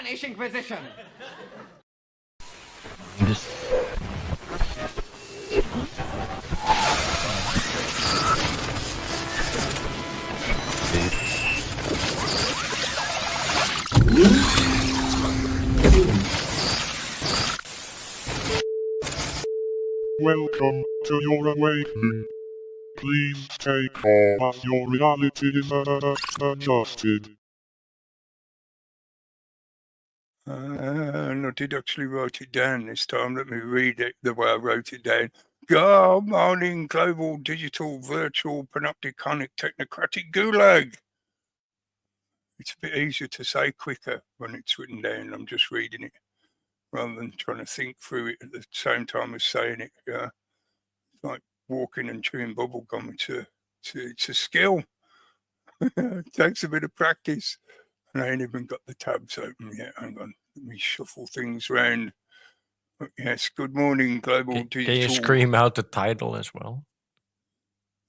Spanish Inquisition. Welcome to your awakening. Please take off as your reality is adjusted. And I did actually write it down this time. Let me read it the way I wrote it down. Good morning, global, digital, virtual, panopticonic, technocratic gulag. It's a bit easier to say quicker when it's written down. I'm just reading it rather than trying to think through it at the same time as saying it. It's like walking and chewing bubble gum. It's a skill. It takes a bit of practice. And I ain't even got the tabs open yet. Hang on, let me shuffle things around. Yes, good morning, global digital. Can you scream out the title as well?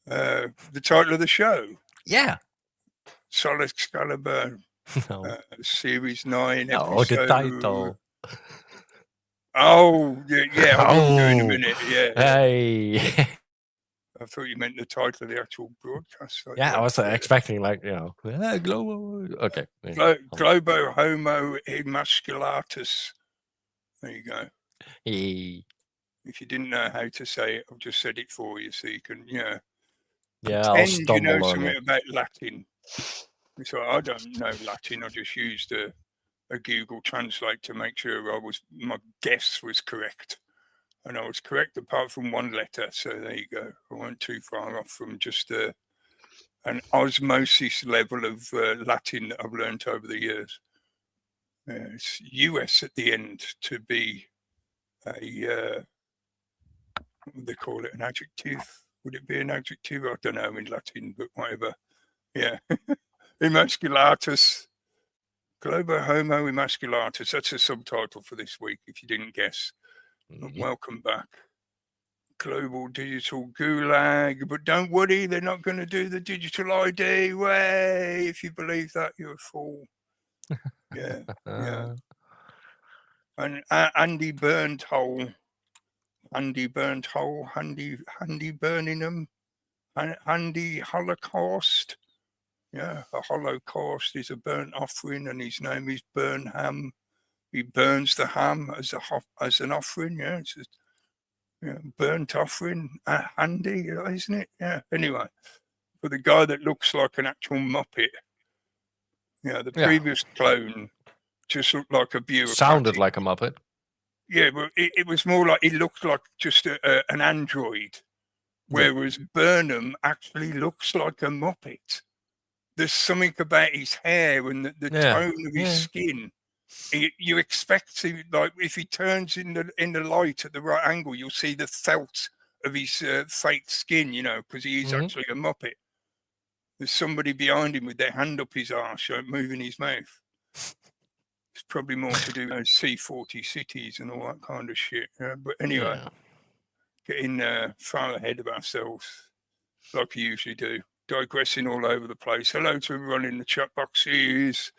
The title of the show? Yeah. Sol Excalibre, No. Series 9, Oh, episode... the title. Oh, yeah, I will do in a minute, yeah. Hey. I thought you meant the title of the actual broadcast. Yeah, I was expecting Globo. Okay. Globohomo Emasculatus. There you go. Hey. If you didn't know how to say it, I've just said it for you so you can, Yeah, I'll stumble you know on something it. about Latin. So I don't know Latin. I just used a Google Translate to make sure my guess was correct. And I was correct apart from one letter. So there you go. I weren't too far off from just an osmosis level of Latin that I've learned over the years. It's US at the end to be a, what would they call it, an adjective? Would it be an adjective? I don't know in Latin, but whatever. Yeah. Emasculatus. Globohomo Emasculatus. That's a subtitle for this week, if you didn't guess. Mm-hmm. Welcome back. Global digital gulag. But don't worry, they're not going to do the digital ID. Way, if you believe that, you're a fool. Yeah. Yeah. And Andy Burnthole. Andy Burnthole. Andy Birmingham. Andy Holocaust. Yeah, a Holocaust is a burnt offering, and his name is Burnham. He burns the ham as an offering. Yeah, it's a burnt offering. Handy, isn't it? Yeah. Anyway, for the guy that looks like an actual Muppet. Yeah, the previous clone just looked like a bureaucrat. Sounded like a Muppet. Yeah, but it was more like he looked like just an android, whereas Burnham actually looks like a Muppet. There's something about his hair and the tone of his skin. You expect to, like, if he turns in the light at the right angle, you'll see the felt of his fake skin, because he is actually a Muppet. There's somebody behind him with their hand up his arse, moving his mouth. It's probably more to do with C40 cities and all that kind of shit. But anyway, getting far ahead of ourselves, like we usually do. Digressing all over the place. Hello to everyone in the chat boxes.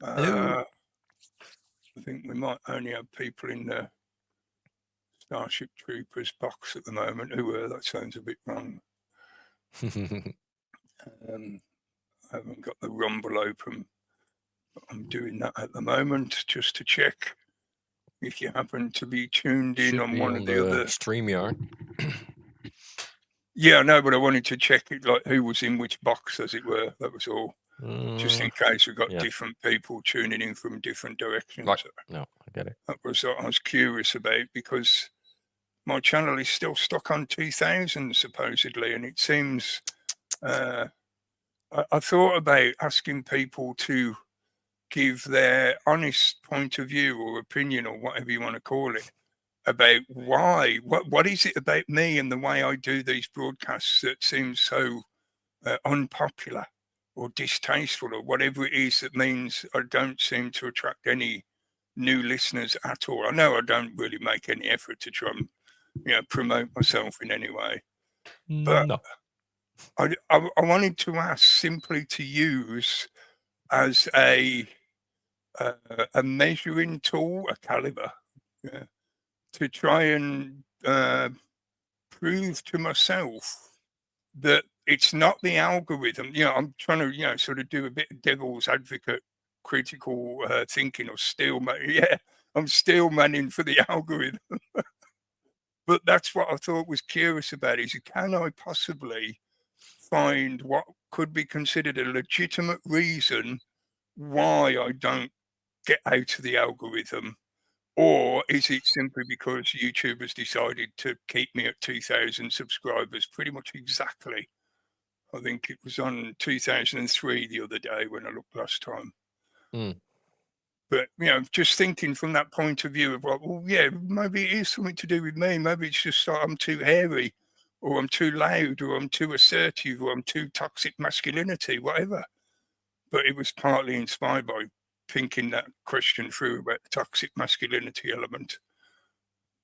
I think we might only have people in the Starship Troopers box at the moment. That sounds a bit wrong. I haven't got the Rumble open. But I'm doing that at the moment just to check if you happen to be tuned in on one of the other StreamYard. Yeah, I know, but I wanted to check it, like who was in which box, as it were. That was all. Just in case we got different people tuning in from different directions. Right. No, I get it. That was what I was curious about, because my channel is still stuck on 2000 supposedly, and it seems I thought about asking people to give their honest point of view or opinion or whatever you want to call it about why, what is it about me and the way I do these broadcasts that seems so unpopular or distasteful or whatever it is that means I don't seem to attract any new listeners at all. I know I don't really make any effort to try and promote myself in any way, but no. I wanted to ask simply to use as a a measuring tool, a caliber, to try and prove to myself that it's not the algorithm. I'm trying to, sort of do a bit of devil's advocate, critical thinking, or I'm steel manning for the algorithm. But that's what I thought was curious about it, is can I possibly find what could be considered a legitimate reason why I don't get out of the algorithm? Or is it simply because YouTube has decided to keep me at 2,000 subscribers pretty much exactly? I think it was on 2003 the other day when I looked last time. But, just thinking from that point of view of, maybe it is something to do with me. Maybe it's just like I'm too hairy, or I'm too loud, or I'm too assertive, or I'm too toxic masculinity, whatever. But it was partly inspired by thinking that question through about the toxic masculinity element.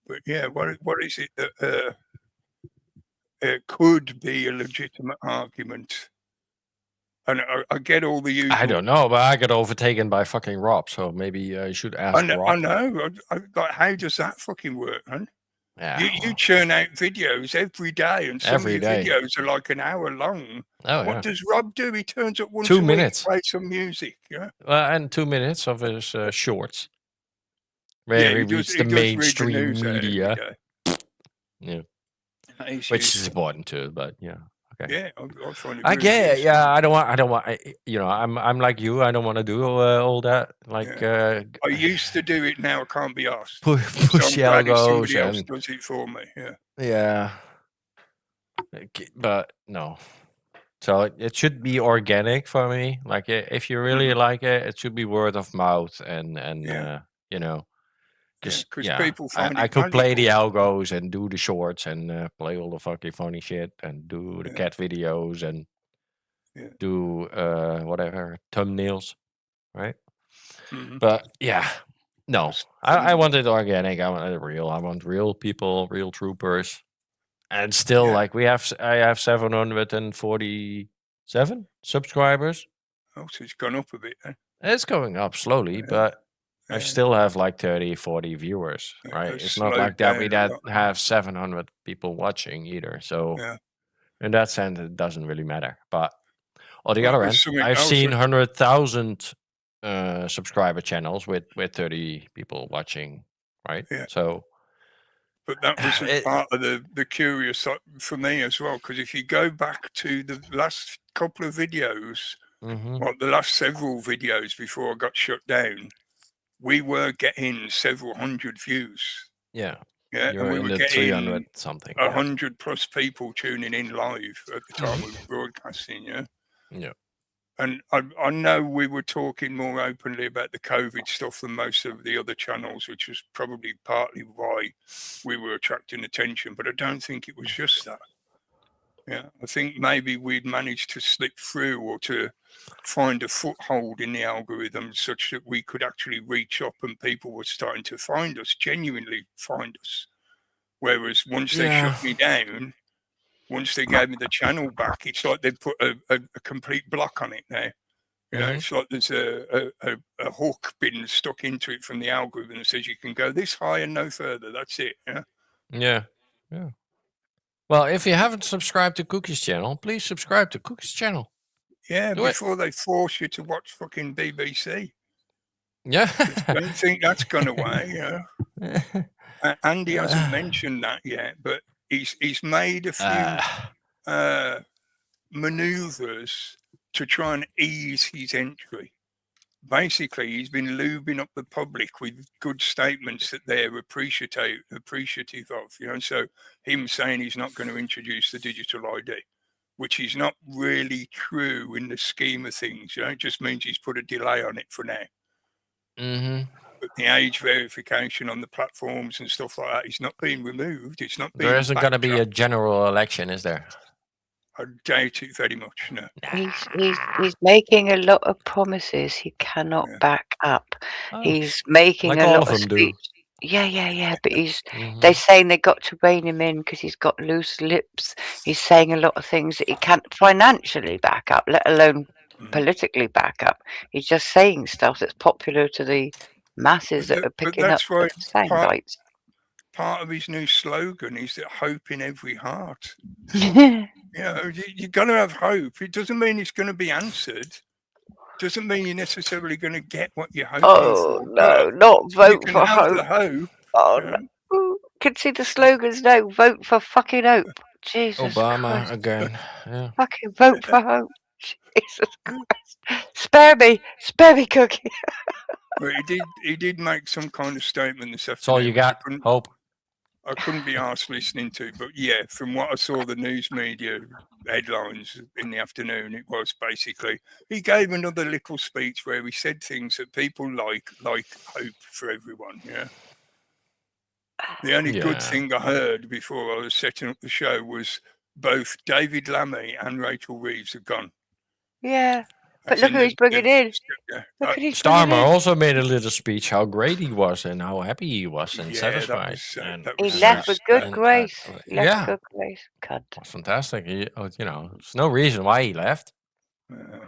But what is it that could be a legitimate argument? And I get all the usual. I don't know, but I got overtaken by fucking Rob, so maybe I should ask Rob. I know. Like, how does that fucking work, man? Yeah, you churn out videos every day, and some Every of your day. videos are like an hour long. Oh, What yeah. does Rob do? He turns up once 2 a minutes. week, play some music. Yeah. And 2 minutes of his shorts, where Yeah, he he reads does the read the mainstream news out every media. day. Yeah, That is which is useful. important too. But yeah, okay. Yeah, I find it. I really get it. useful. Yeah, I don't want. I'm like you. I don't want to do all that. Like I used to do it. Now I can't be asked. push So I'm glad if algos somebody else and does it for me. Yeah. yeah. But no. So it should be organic for me. Like if you really like it, it should be word of mouth and just because people find I it could play the valuable. algos and do the shorts and play all the fucking funny shit and do the cat videos and do whatever thumbnails, right? But no, I want it organic. I want it real. I want real people, real troopers, and still I have 747 subscribers. Oh, so it's gone up a bit. It's going up slowly, but I still have like 30, 40 viewers, right? It's not like that we have 700 people watching either. So in that sense, it doesn't really matter. But on the other end, I've seen 100,000 subscriber channels with 30 people watching, right? Yeah. So, but that was part of the curious for me as well, because if you go back to the last couple of videos, well, the last several videos before I got shut down, we were getting several hundred views. Yeah, and we were getting 300 something. 100 plus people tuning in live at the time we were broadcasting. Yeah. And I know we were talking more openly about the COVID stuff than most of the other channels, which was probably partly why we were attracting attention. But I don't think it was just that. Yeah, I think maybe we'd managed to slip through or to find a foothold in the algorithm such that we could actually reach up and people were starting to find us, genuinely find us. Whereas once they shut me down, once they gave me the channel back, it's like they put a complete block on it now. It's like there's a hook been stuck into it from the algorithm that says you can go this high and no further. That's it. Yeah. Well, if you haven't subscribed to Cookie's channel, please subscribe to Cookie's channel. Yeah, before they force you to watch fucking BBC. Yeah. I don't think that's gone away. Andy hasn't mentioned that yet, but he's made a few maneuvers to try and ease his entry. Basically, he's been lubing up the public with good statements that they're appreciative of. So him saying he's not going to introduce the digital ID, which is not really true in the scheme of things. It just means he's put a delay on it for now. But the age verification on the platforms and stuff like that is not being removed. It's not being. There isn't going to be a general election, is there? I doubt it very much. No. He's making a lot of promises he cannot back up. He's making like a all lot of them speech. do. Yeah. But they're saying they got to rein him in because he's got loose lips. He's saying a lot of things that he can't financially back up, let alone politically back up. He's just saying stuff that's popular to the masses that are picking up that's right. the sound bites. Part of his new slogan is that hope in every heart. You've got to have hope. It doesn't mean it's going to be answered. Doesn't mean you're necessarily going to get what you're hoping for. No, not vote for hope. The hope. No. Can see the slogans now. Vote for fucking hope. Jesus Obama Christ. again. Yeah. Fucking vote for hope. Jesus Christ. Spare me, Cookie. Well, he did make some kind of statement this afternoon. That's all you got. Hope. I couldn't be arsed listening to, but yeah, from what I saw the news media headlines in the afternoon, it was basically he gave another little speech where he said things that people like hope for everyone. Yeah. The only good thing I heard before I was setting up the show was both David Lammy and Rachel Reeves have gone. Yeah. But look who he's bringing in. Starmer also made a little speech how great he was and how happy he was and satisfied. He left with good grace. Good grace. God. Fantastic. There's no reason why he left. No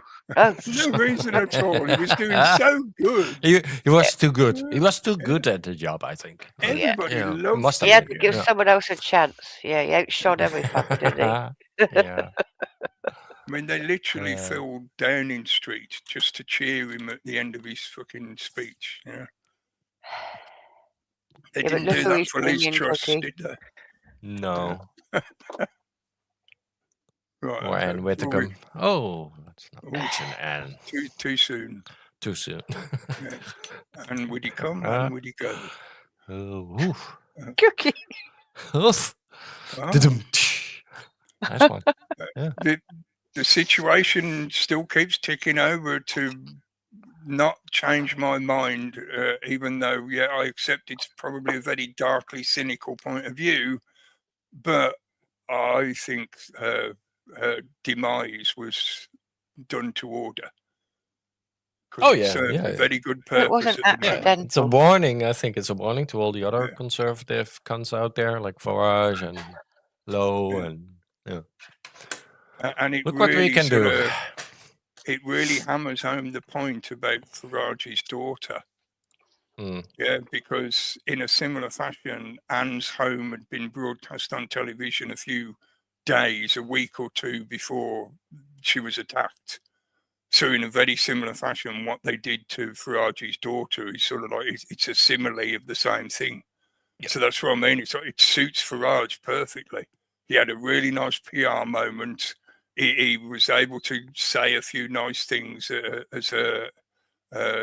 reason at all. He was doing so good. He was too good. He was too good at the job, I think. Everybody loved him. He had to give someone else a chance. Yeah, he outshot every fucker, didn't he? Yeah. I mean, they literally filled Downing Street just to cheer him at the end of his fucking speech. Yeah. They didn't do that for Liz Truss, did they? No. Right. Or Anne Whitcomb. Oh, that's not mention Anne. Too soon. Too soon. And would he come? And would he go? Cookie. Oof. Nice one. The situation still keeps ticking over to not change my mind, even though, I accept it's probably a very darkly cynical point of view, but I think her demise was done to order. A very good purpose. It wasn't accidental. It's a warning. I think it's a warning to all the other conservative cunts out there, like Farage and Lowe and And it look really what we can do. It really hammers home the point about Farage's daughter. Yeah, because in a similar fashion, Anne's home had been broadcast on television a few days, a week or two before she was attacked. So in a very similar fashion, what they did to Farage's daughter is sort of like, it's a simile of the same thing. Yep. So that's what I mean. It's like, it suits Farage perfectly. He had a really nice PR moment. He was able to say a few nice things as a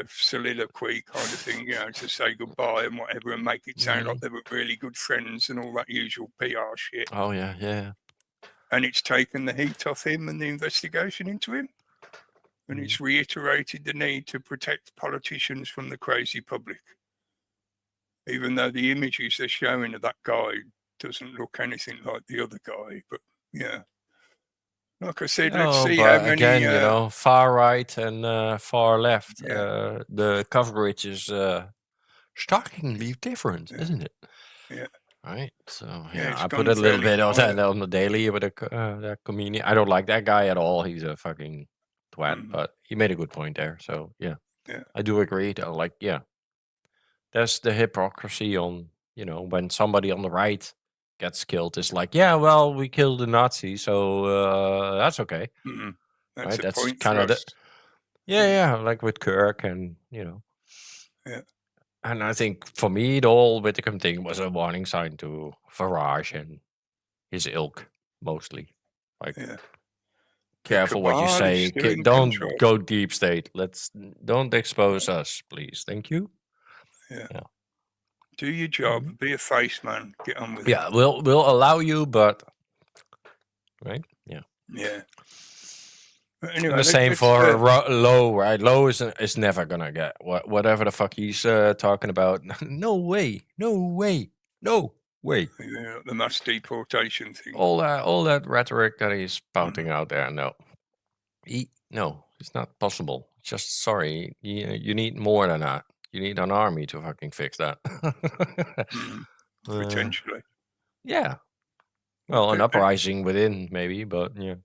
soliloquy kind of thing, to say goodbye and whatever and make it sound like they were really good friends and all that usual PR shit. Oh, yeah. And it's taken the heat off him and the investigation into him. And it's reiterated the need to protect politicians from the crazy public. Even though the images they're showing of that guy doesn't look anything like the other guy. But, like I said, let's see how many... Again, far right and far left. The coverage is shockingly different, isn't it? Yeah. Right, so I put a little bit of that on the daily with that comedian. I don't like that guy at all. He's a fucking twat, but he made a good point there. So I do agree. There's the hypocrisy on when somebody on the right gets killed. It's like, well, we killed the Nazis, so that's okay. That's kind of the like with Kirk and And I think for me, the whole Whitcomb thing was a warning sign to Farage and his ilk, mostly. Like, careful what you say. Don't go deep state. Don't expose us, please. Thank you. Yeah. Do your job. Be a face man. Get on with it. Yeah, we'll allow you, but right? Yeah. Yeah. Anyway, the same for Lowe, right? Lowe is never gonna get whatever the fuck he's talking about. No way. The mass deportation thing. All that rhetoric that he's spouting out there. No, it's not possible. Just sorry, you need more than that. You need an army to fucking fix that. Potentially. Yeah. Well, an uprising within maybe, but yeah.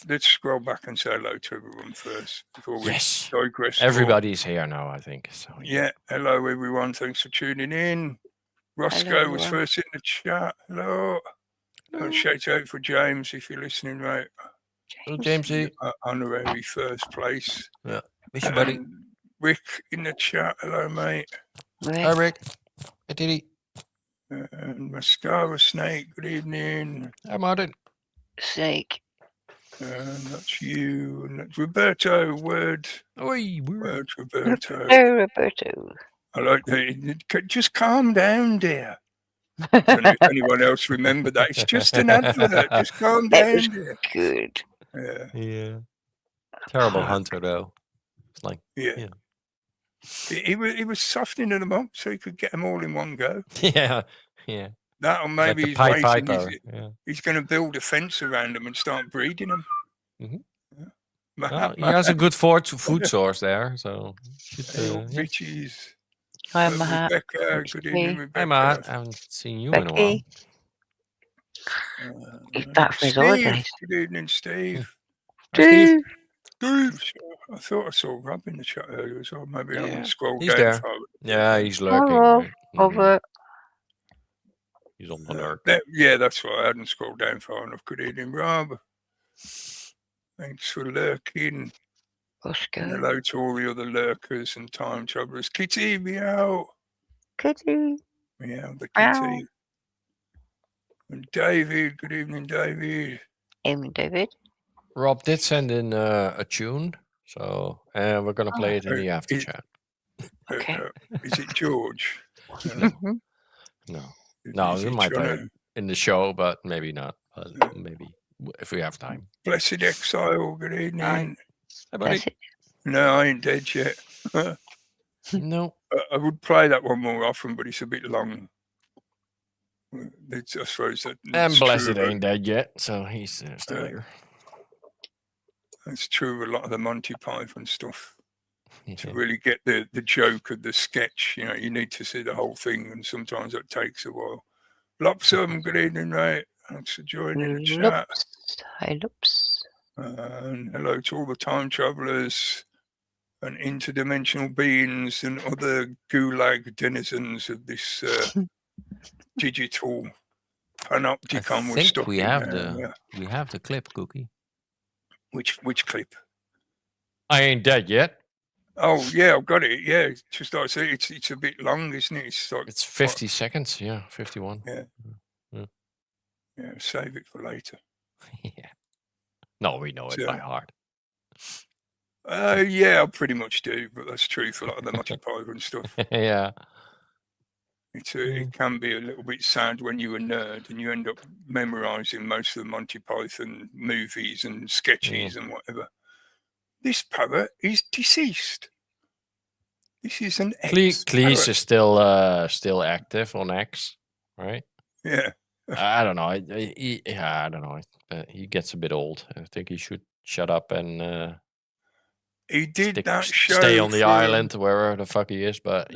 Let's scroll back and say hello to everyone first before we digress. Everybody's here now, I think. So yeah, hello everyone. Thanks for tuning in. Roscoe was first in the chat. Hello. Shout out for James if you're listening, mate. Jamesy. Honorary first place. Yeah. Miss you, buddy. Rick in the chat. Hello, mate. Hi, Rick. Hey, Diddy. And Mascara Snake. Good evening. Hi, Martin. Snake. And that's you. And that's Roberto. Word. Oi, word, Roberto. Roberto. I like that. Just calm down, dear. I don't know if anyone else remember that. It's just an advert. Just calm down, dear. Good. Yeah. Terrible hunter, though. It's like, yeah. He was softening them up so he could get them all in one go. Yeah. That, or maybe like he's waiting. He's going to build a fence around them and start breeding them. Mm-hmm. Well, he has a good food source there, so. Bitches. Hi, Matt. Rebecca. Good evening, Rebecca. Hi, Matt. I haven't seen you in a while. He's back from his holidays. Good evening, Steve. Steve. I thought I saw Rob in the chat earlier as well. Maybe I haven't scrolled down. There. Far. Yeah, he's lurking. Right? Over. He's on the lurk. Yeah, that's right. I hadn't scrolled down far enough. Good evening, Rob. Thanks for lurking. Oscar. And hello to all the other lurkers and time travelers. Kitty, meow. Kitty. Meow, the kitty. Meow. And David. Good evening, David. Evening, David. Rob did send in a tune, so we're going to play it in the after chat. Okay. Is it George? No, we might play it in the show, but maybe not. But maybe if we have time. Blessed Exile, good evening. Hi, buddy. No, I ain't dead yet. No. I would play that one more often, but it's a bit long. I suppose that. And Blessed ain't dead yet, so he's still here. It's true of a lot of the Monty Python stuff. To really get the joke of the sketch, you need to see the whole thing, and sometimes it takes a while. Lopsum, good evening, mate. Thanks for joining the chat. Hi, Lops. And hello to all the time travelers and interdimensional beings and other gulag denizens of this digital panopticon. I think we have the clip, Cookie. Which clip? I ain't dead yet. Oh yeah, I've got it. Yeah, just like I say, it's a bit long, isn't it? It's 50 seconds. Yeah, 51. Yeah. Save it for later. Yeah. No, we know it by heart. Yeah, I pretty much do, but that's true for a lot of the Monty Python stuff. Yeah. It can be a little bit sad when you're a nerd and you end up memorizing most of the Monty Python movies and sketches and whatever. This parrot is deceased. This is an Cleese is still active on X, right? Yeah. I don't know. I don't know. He gets a bit old. I think he should shut up and he did that show. Stay on the island wherever the fuck he is. But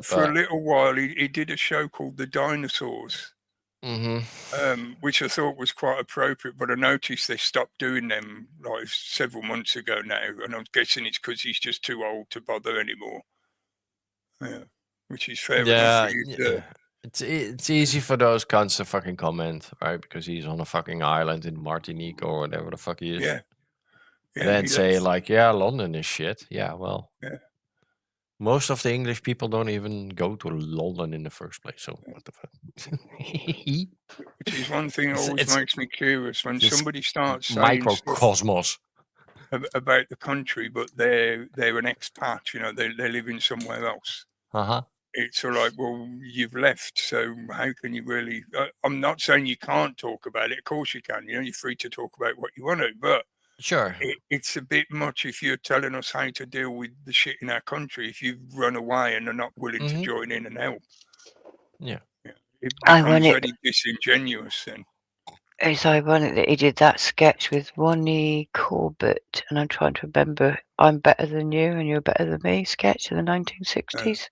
for a little while, he did a show called The Dinosaurs. Which I thought was quite appropriate, but I noticed they stopped doing them like several months ago now, and I'm guessing it's because he's just too old to bother anymore. Yeah, which is fair enough. It's easy for those cunts to fucking comment, right? Because he's on a fucking island in Martinique or whatever the fuck he is. Yeah. And then say like, London is shit. Yeah, well. Yeah. Most of the English people don't even go to London in the first place. So what the fuck? Which is one thing that always makes me curious when somebody starts saying microcosmos about the country, but they're an expat. They're living somewhere else. It's all like, well, you've left, so how can you really? I'm not saying you can't talk about it. Of course you can. You're free to talk about what you want to, but. Sure. It's a bit much if you're telling us how to deal with the shit in our country. If you run away and are not willing to join in and help. Yeah. It becomes very disingenuous then. It's ironic that he did that sketch with Ronnie Corbett, and I'm trying to remember I'm Better Than You and You're Better Than Me sketch in the 1960s.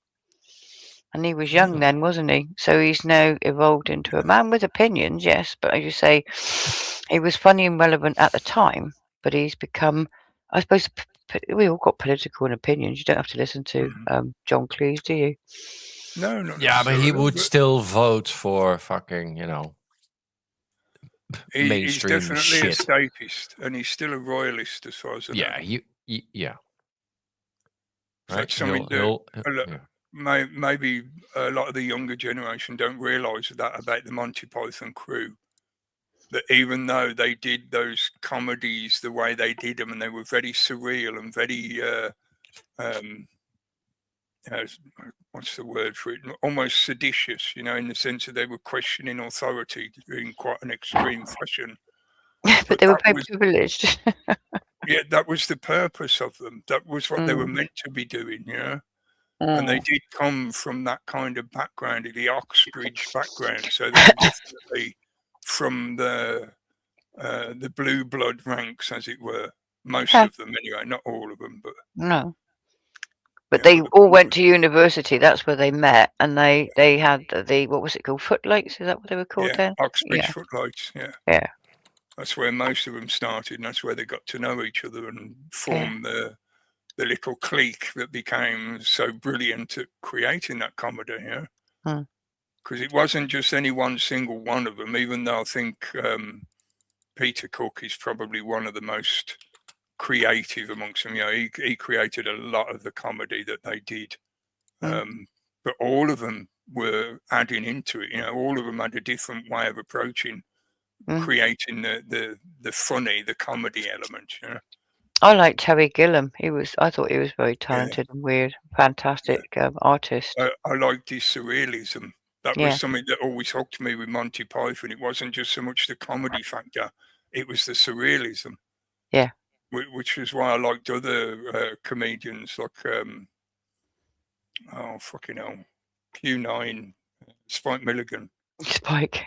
and he was young then, wasn't he? So he's now evolved into a man with opinions, yes, but as you say, he was funny and relevant at the time, but he's become, I suppose, we all got political opinions. You don't have to listen to John Cleese, do you? No, not Yeah, but he would still vote for fucking, he's mainstream definitely shit. a statist, and he's still a royalist as far as I know. Yeah. So that's something that maybe a lot of the younger generation don't realise that about the Monty Python crew. That even though they did those comedies the way they did them, and they were very surreal and very what's the word for it? Almost seditious, in the sense that they were questioning authority in quite an extreme fashion. But they were very privileged. Yeah, that was the purpose of them. That was what they were meant to be doing, And they did come from that kind of background, the Oxbridge background. So they were definitely from the blue blood ranks, as it were. Most of them, anyway. Not all of them, but no. But they all went to university. That's where they met, and they had the what was it called? Footlights? Is that what they were called then? Oxbridge Footlights. Yeah. Yeah. That's where most of them started, and that's where they got to know each other and form the little clique that became so brilliant at creating that comedy. Yeah. Because it wasn't just any one single one of them. Even though I think Peter Cook is probably one of the most creative amongst them. He created a lot of the comedy that they did, but all of them were adding into it. All of them had a different way of approaching creating the funny, the comedy element. I like Terry Gilliam. I thought he was very talented and weird, fantastic artist. I liked his surrealism. That was something that always hooked me with Monty Python. It wasn't just so much the comedy factor; it was the surrealism. Yeah. Which is why I liked other comedians like fucking hell, Q9, Spike Milligan. Spike.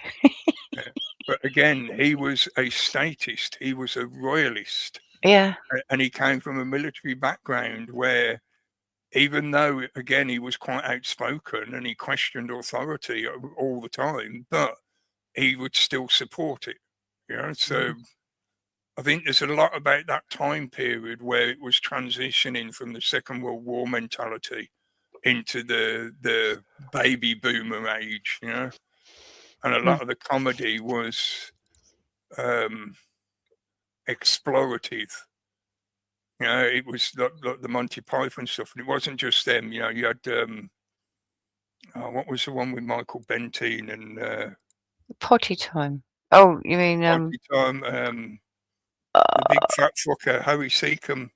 But again, he was a statist. He was a royalist. Yeah. And he came from a military background where, even though, again, he was quite outspoken and he questioned authority all the time, but he would still support it. So I think there's a lot about that time period where it was transitioning from the Second World War mentality into the baby boomer age, and a lot of the comedy was explorative. It was like the Monty Python stuff, and it wasn't just them. You had what was the one with Michael Bentine and Potty Time. Oh, you mean Potty Time? The big fat fucker, Harry Seacombe.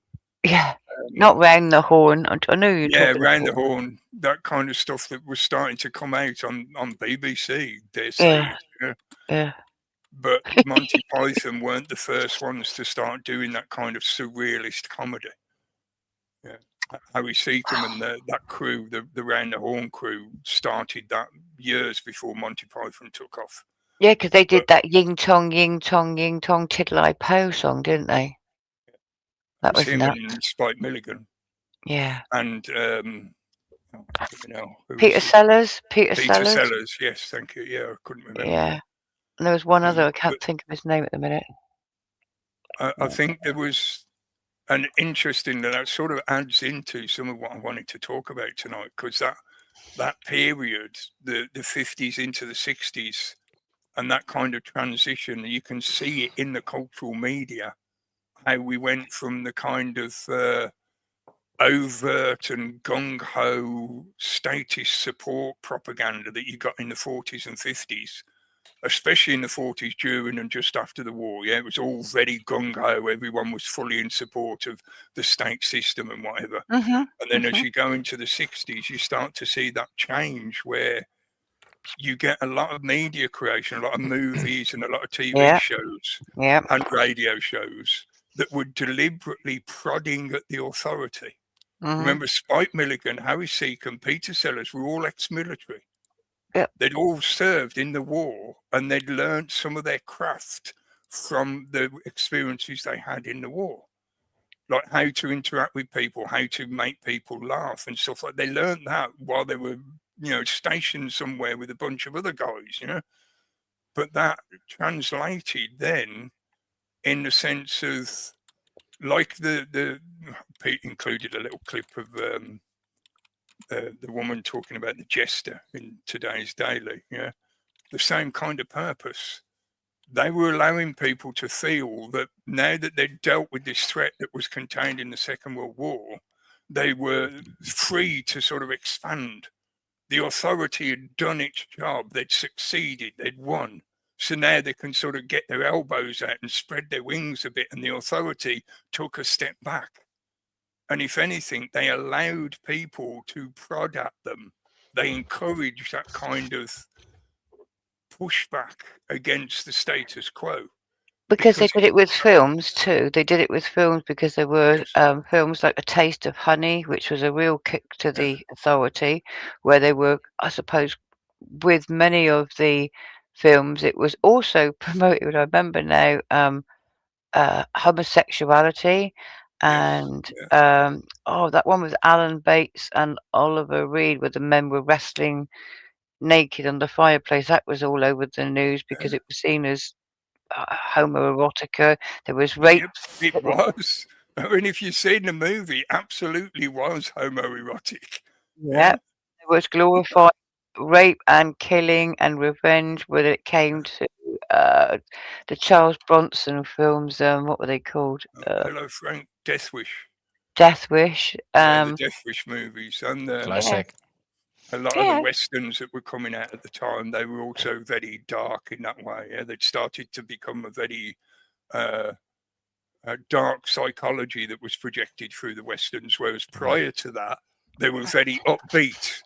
Yeah, not Round the Horn. I know you're talking Round the Horn. That kind of stuff that was starting to come out on BBC. Dare say. Yeah. But Monty Python weren't the first ones to start doing that kind of surrealist comedy. Yeah, Harry Seacombe and that crew, the Round the Horn crew, started that years before Monty Python took off. Yeah, because they did that Ying Tong, Ying Tong, Ying Tong, Tiddle I Po song, didn't they? That was him nuts. and Spike Milligan. Yeah. And Peter Sellers. Peter Sellers. Yes, thank you. Yeah, I couldn't remember. Yeah. And there was one other. I can't think of his name at the minute. I think there was an interesting that sort of adds into some of what I wanted to talk about tonight, because that period, the 50s into the 60s, and that kind of transition, you can see it in the cultural media, how we went from the kind of overt and gung-ho statist support propaganda that you got in the 40s and 50s, especially in the 40s during and just after the war. Yeah, it was all very gung-ho. Everyone was fully in support of the state system and whatever. And then as you go into the 60s, you start to see that change where you get a lot of media creation, a lot of movies and a lot of TV shows and radio shows that were deliberately prodding at the authority. Remember, Spike Milligan, Harry Seacombe, Peter Sellers were all ex-military. They'd all served in the war, and they'd learned some of their craft from the experiences they had in the war, like how to interact with people, how to make people laugh and stuff like that. They learned that while they were stationed somewhere with a bunch of other guys, But that translated then in the sense of, like Pete included a little clip of the woman talking about the jester in today's Daily, the same kind of purpose. They were allowing people to feel that now that they'd dealt with this threat that was contained in the Second World War, they were free to sort of expand. The authority had done its job. They'd succeeded. They'd won. So now they can sort of get their elbows out and spread their wings a bit. And the authority took a step back. And if anything, they allowed people to prod at them. They encouraged that kind of pushback against the status quo. Because they did it with films too. They did it with films because there were films like A Taste of Honey, which was a real kick to the authority, where they were, I suppose, with many of the films, it was also promoted, I remember now, homosexuality and that one with Alan Bates and Oliver Reed where the men were wrestling naked on the fireplace. That was all over the news because it was seen as homoerotica. There was rape. It was. I mean, if you've seen the movie, absolutely was homoerotic. Yeah. There was glorified rape and killing and revenge when it came to the Charles Bronson films. What were they called? Hello, Frank. Death Wish. Death Wish. The Death Wish movies and classic. A lot of the westerns that were coming out at the time, they were also very dark in that way. Yeah, they'd started to become a very dark psychology that was projected through the westerns, whereas prior to that, they were very upbeat.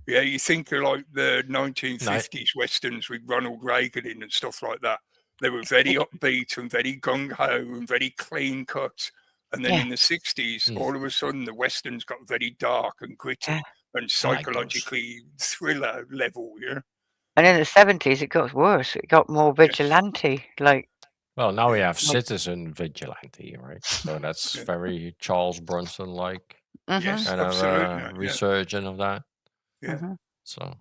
Yeah, you think of like the 1950s westerns with Ronald Reagan in and stuff like that. They were very upbeat and very gung-ho and very clean cut. And then in the 60s, all of a sudden, the westerns got very dark and gritty and psychologically thriller level, And in the 70s, it got worse. It got more vigilante, like. Well, now we have citizen vigilante, right? So that's very Charles Bronson-like. Yes, kind of resurgence of that. Yeah. So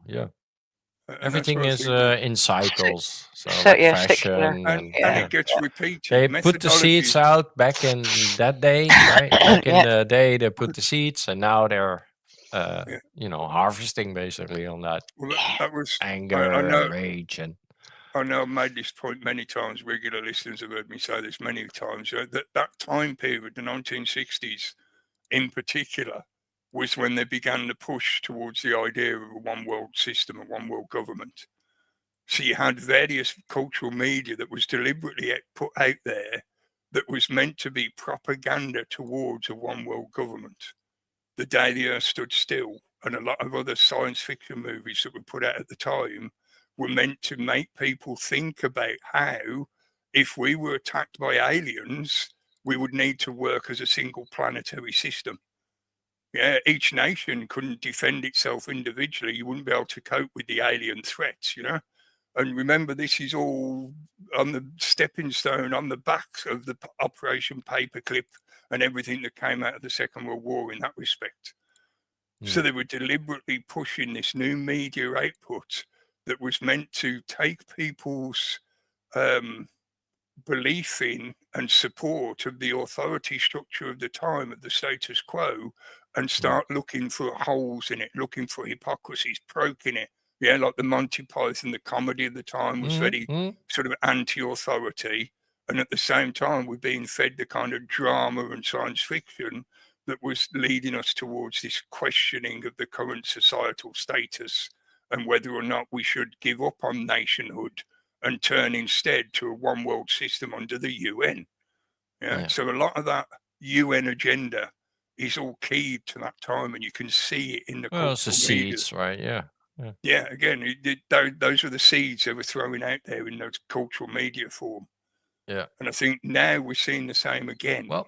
everything is in cycles. So fashion and it gets repeated. They put the seeds out back in that day, right? Back in the day, they put the seeds, and now they're harvesting basically on that. Well, that was anger and rage and. I know I've made this point many times. Regular listeners have heard me say this many times. That time period, the 1960s in particular, was when they began to push towards the idea of a one world system, a one world government. So you had various cultural media that was deliberately put out there that was meant to be propaganda towards a one world government. The Day the Earth Stood Still and a lot of other science fiction movies that were put out at the time were meant to make people think about how, if we were attacked by aliens, we would need to work as a single planetary system. Yeah, each nation couldn't defend itself individually. You wouldn't be able to cope with the alien threats, And remember, this is all on the stepping stone, on the backs of the Operation Paperclip and everything that came out of the Second World War in that respect. So they were deliberately pushing this new media output that was meant to take people's belief in and support of the authority structure of the time, of the status quo, and start looking for holes in it, looking for hypocrisies, poking it. Yeah, like the Monty Python, the comedy of the time was very sort of anti-authority. And at the same time, we're being fed the kind of drama and science fiction that was leading us towards this questioning of the current societal status and whether or not we should give up on nationhood and turn instead to a one world system under the UN. So a lot of that UN agenda is all keyed to that time, and you can see it in the it's the seeds, right? Yeah, again, those were the seeds they were throwing out there in those cultural media form. Yeah. And I think now we're seeing the same again. Well,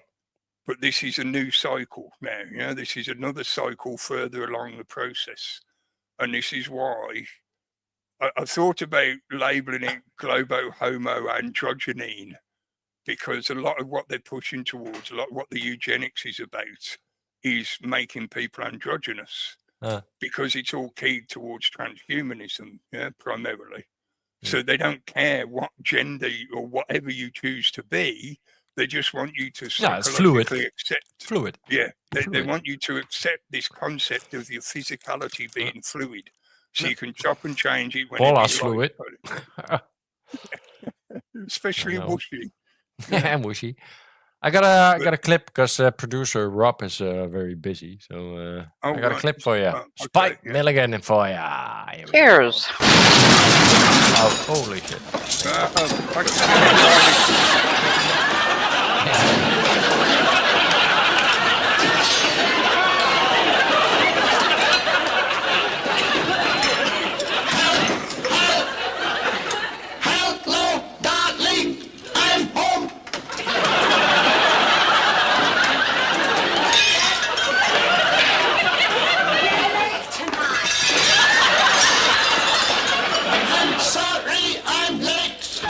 but this is a new cycle now. This is another cycle further along the process. And this is why I thought about labeling it Globohomo Androgyne, because a lot of what they're pushing towards, a lot of what the eugenics is about, is making people androgynous. because it's all keyed towards transhumanism, primarily. So they don't care what gender or whatever you choose to be. They just want you to psychologically accept. Fluid. Yeah, they want you to accept this concept of your physicality being fluid, so you can chop and change it whenever Paula's you fluid. like. Especially Whooshy. Yeah, Whooshy. I got a clip because producer Rob is very busy, so I got a clip for you. Spike Milligan for you. Cheers. Oh, holy shit! Hello, darling. I'm home. I'm sorry I'm late.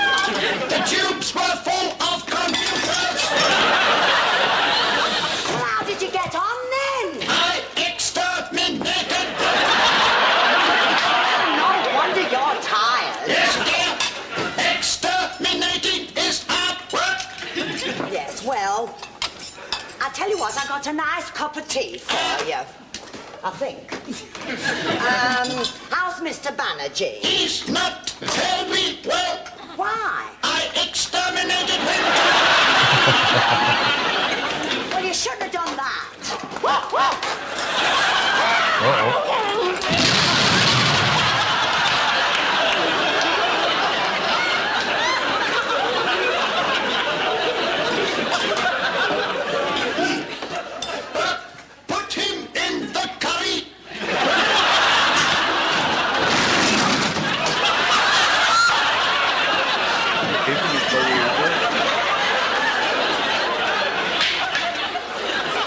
The tubes were full of computers. Well, how did you get on then? I exterminated. No wonder you're tired. Yes, dear. Exterminating is hard work. Yes, well, I tell you what, I got a nice cup of tea for you. I think. How's Mr. Banerjee? He's not very well. Why? I exterminated him. Well, you shouldn't have done that. Put him in the curry.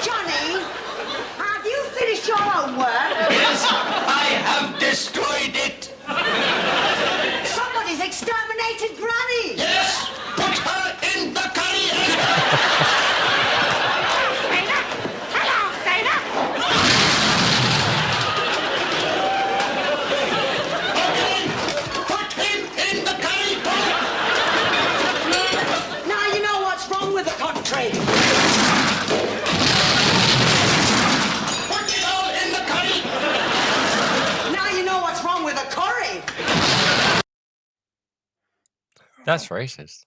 Johnny, have you finished your homework? Yes, I have destroyed it. Somebody's exterminated Granny. Yes, put her in the curry. Hello, Dana. Put him in the curry. Now you know what's wrong with the country. Put it all in the curry. Now you know what's wrong with the curry. That's racist.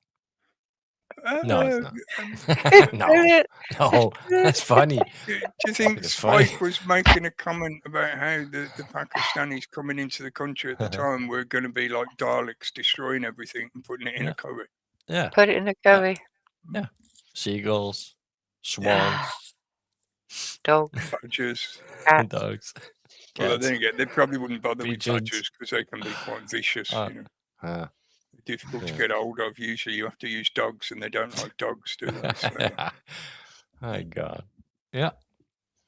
No, it's not. No, that's funny. Do you think It's Spike funny. was making a comment about how the Pakistanis coming into the country at the time were going to be like Daleks, destroying everything and putting it in a curry? Yeah, Put it in the curry. seagulls, swans, Dogs. Badgers. Cats. dogs. Well, Cats. then again, they probably wouldn't bother with Pigeons. badgers because they can be quite vicious. Difficult to Yeah. get hold of. Usually, you have to use dogs, and they don't like dogs, do they? So, My God. Yeah,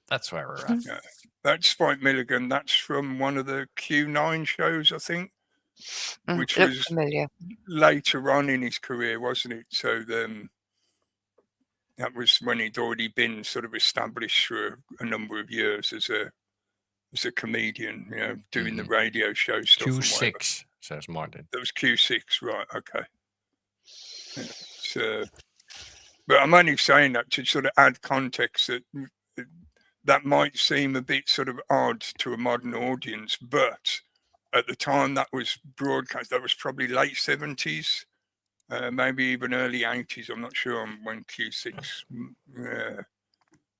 that's where we're at. that's Spike Milligan. That's from one of the Q9 shows, I think, which Looks was familiar. later on in his career, wasn't it? So that was when he'd already been sort of established for a number of years as a comedian, doing the radio show stuff. Q6, says Martin. That was Q6, right? Okay. Yeah, so, but I'm only saying that to sort of add context that might seem a bit sort of odd to a modern audience, but at the time that was broadcast, that was probably late 70s, maybe even early 80s. I'm not sure when Q6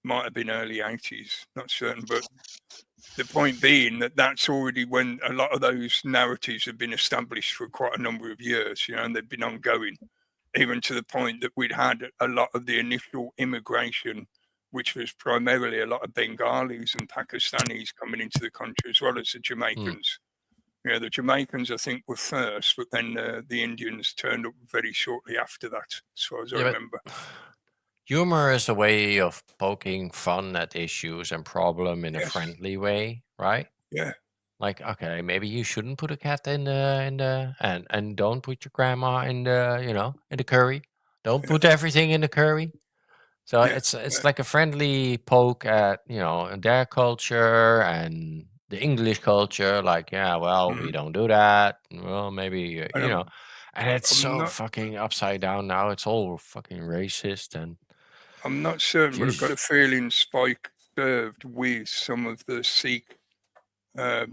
might have been early 80s, not certain, but the point being that that's already when a lot of those narratives have been established for quite a number of years, and they've been ongoing, even to the point that we'd had a lot of the initial immigration, which was primarily a lot of Bengalis and Pakistanis coming into the country, as well as the Jamaicans. The Jamaicans, I think, were first, but then the Indians turned up very shortly after that, as far as I remember. Humor is a way of poking fun at issues and problem in a friendly way, right? Yeah. Like, okay, maybe you shouldn't put a cat in the and don't put your grandma in the in the curry. Don't put everything in the curry. So it's like a friendly poke at their culture and the English culture, like, yeah, well, we don't do that. Well, maybe and it's so fucking upside down now. It's all fucking racist, and I'm not certain, but I've got a feeling Spike served with some of the Sikh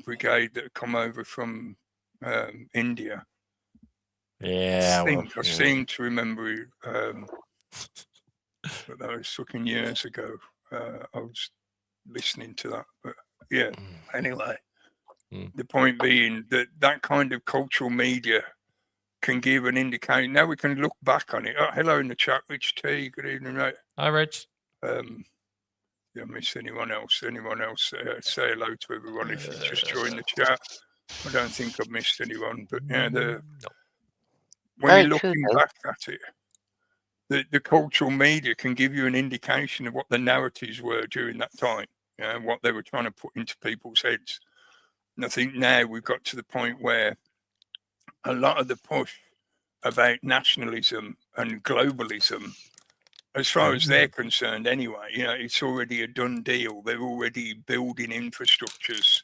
brigade that come over from India. Yeah, I seem to remember, but that was fucking years ago. I was listening to that, but yeah. Anyway, the point being that kind of cultural media can give an indication. Now we can look back on it. Oh, hello in the chat, Rich T. Good evening, mate. Hi, Rich. Did I miss anyone else? Anyone else? Say hello to everyone if you just joined the chat. I don't think I've missed anyone, but yeah, when you're looking back at it, the cultural media can give you an indication of what the narratives were during that time, what they were trying to put into people's heads. And I think now we've got to the point where a lot of the push about nationalism and globalism, as far as they're concerned anyway, it's already a done deal. They're already building infrastructures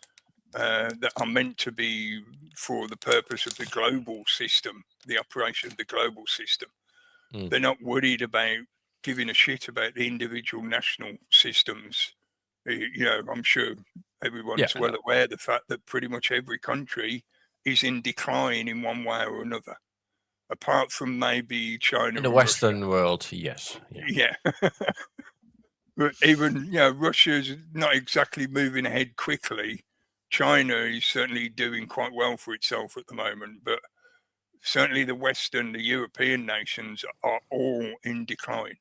that are meant to be for the purpose of the global system, the operation of the global system. They're not worried about giving a shit about the individual national systems. I'm sure everyone's well aware of the fact that pretty much every country is in decline in one way or another, apart from maybe China. In the Western world, yes. Yeah. But even, Russia's not exactly moving ahead quickly. China is certainly doing quite well for itself at the moment, but certainly the Western, the European nations are all in decline.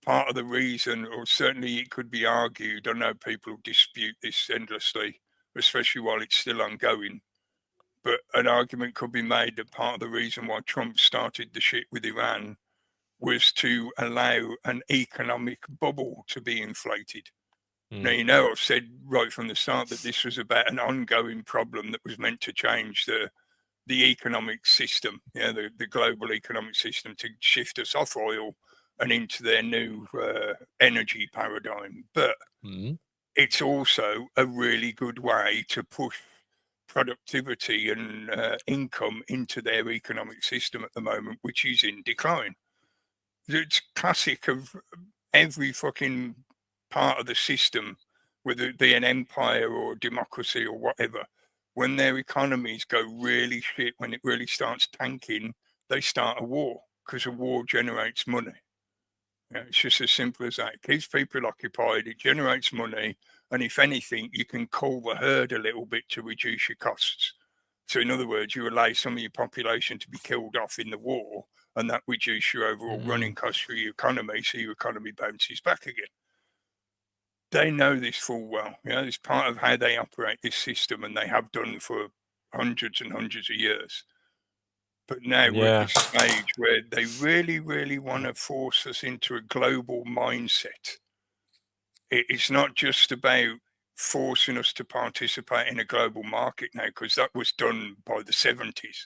Part of the reason, or certainly it could be argued, I know people dispute this endlessly, especially while it's still ongoing, but an argument could be made that part of the reason why Trump started the shit with Iran was to allow an economic bubble to be inflated. Now, I've said right from the start that this was about an ongoing problem that was meant to change the economic system, the global economic system, to shift us off oil and into their new energy paradigm. But it's also a really good way to push productivity and income into their economic system at the moment, which is in decline. It's classic of every fucking part of the system, whether it be an empire or democracy or whatever. When their economies go really shit, when it really starts tanking, they start a war, because a war generates money. It's just as simple as that. It keeps people occupied, it generates money, and if anything, you can cull the herd a little bit to reduce your costs. So in other words, you allow some of your population to be killed off in the war, and that reduces your overall running costs for your economy, so your economy bounces back again. They know this full well. It's part of how they operate this system, and they have done for hundreds and hundreds of years. But now we're at this stage where they really, really want to force us into a global mindset. It's not just about forcing us to participate in a global market now, because that was done by the 70s.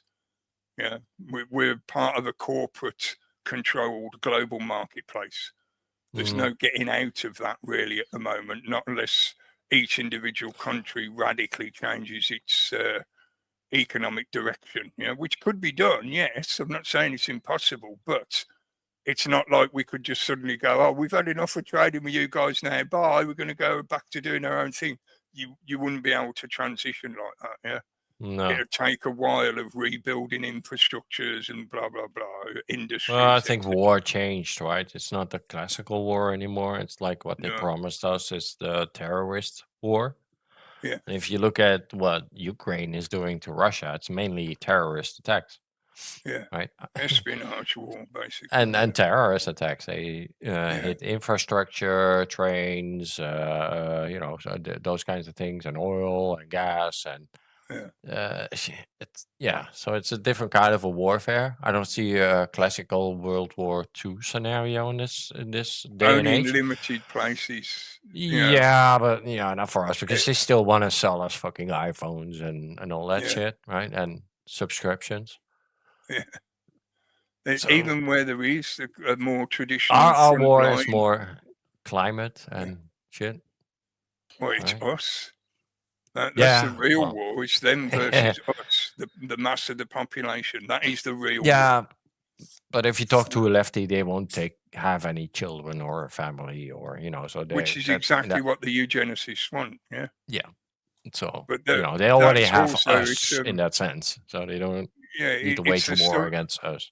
We're part of a corporate-controlled global marketplace. There's no getting out of that really at the moment, not unless each individual country radically changes its economic direction, which could be done, yes. I'm not saying it's impossible, but it's not like we could just suddenly go, oh, we've had enough of trading with you guys now, bye, we're going to go back to doing our own thing. You wouldn't be able to transition like that, No. It'll take a while of rebuilding infrastructures and blah, blah, blah, industries. Well, I think war changed, right? It's not the classical war anymore. It's like what they promised us is the terrorist war. Yeah. And if you look at what Ukraine is doing to Russia, it's mainly terrorist attacks. Yeah. Right. Espionage war, basically. And terrorist attacks. They hit infrastructure, trains, so those kinds of things, and oil and gas, and so it's a different kind of a warfare. I don't see a classical World War II scenario in this day and age. Only in limited places. Yeah, but not for us, because they still want to sell us fucking iPhones and all that shit, right? And subscriptions. Yeah. Even where there is a more traditional our war is more climate and shit. Well, it's us. That's the real war. It's them versus us, the mass of the population. That is the real war. But if you talk to a lefty, they won't have any children or a family, or so which is exactly what the eugenicists want. Yeah. So but they already have us in that sense, so they don't need to wage war against us.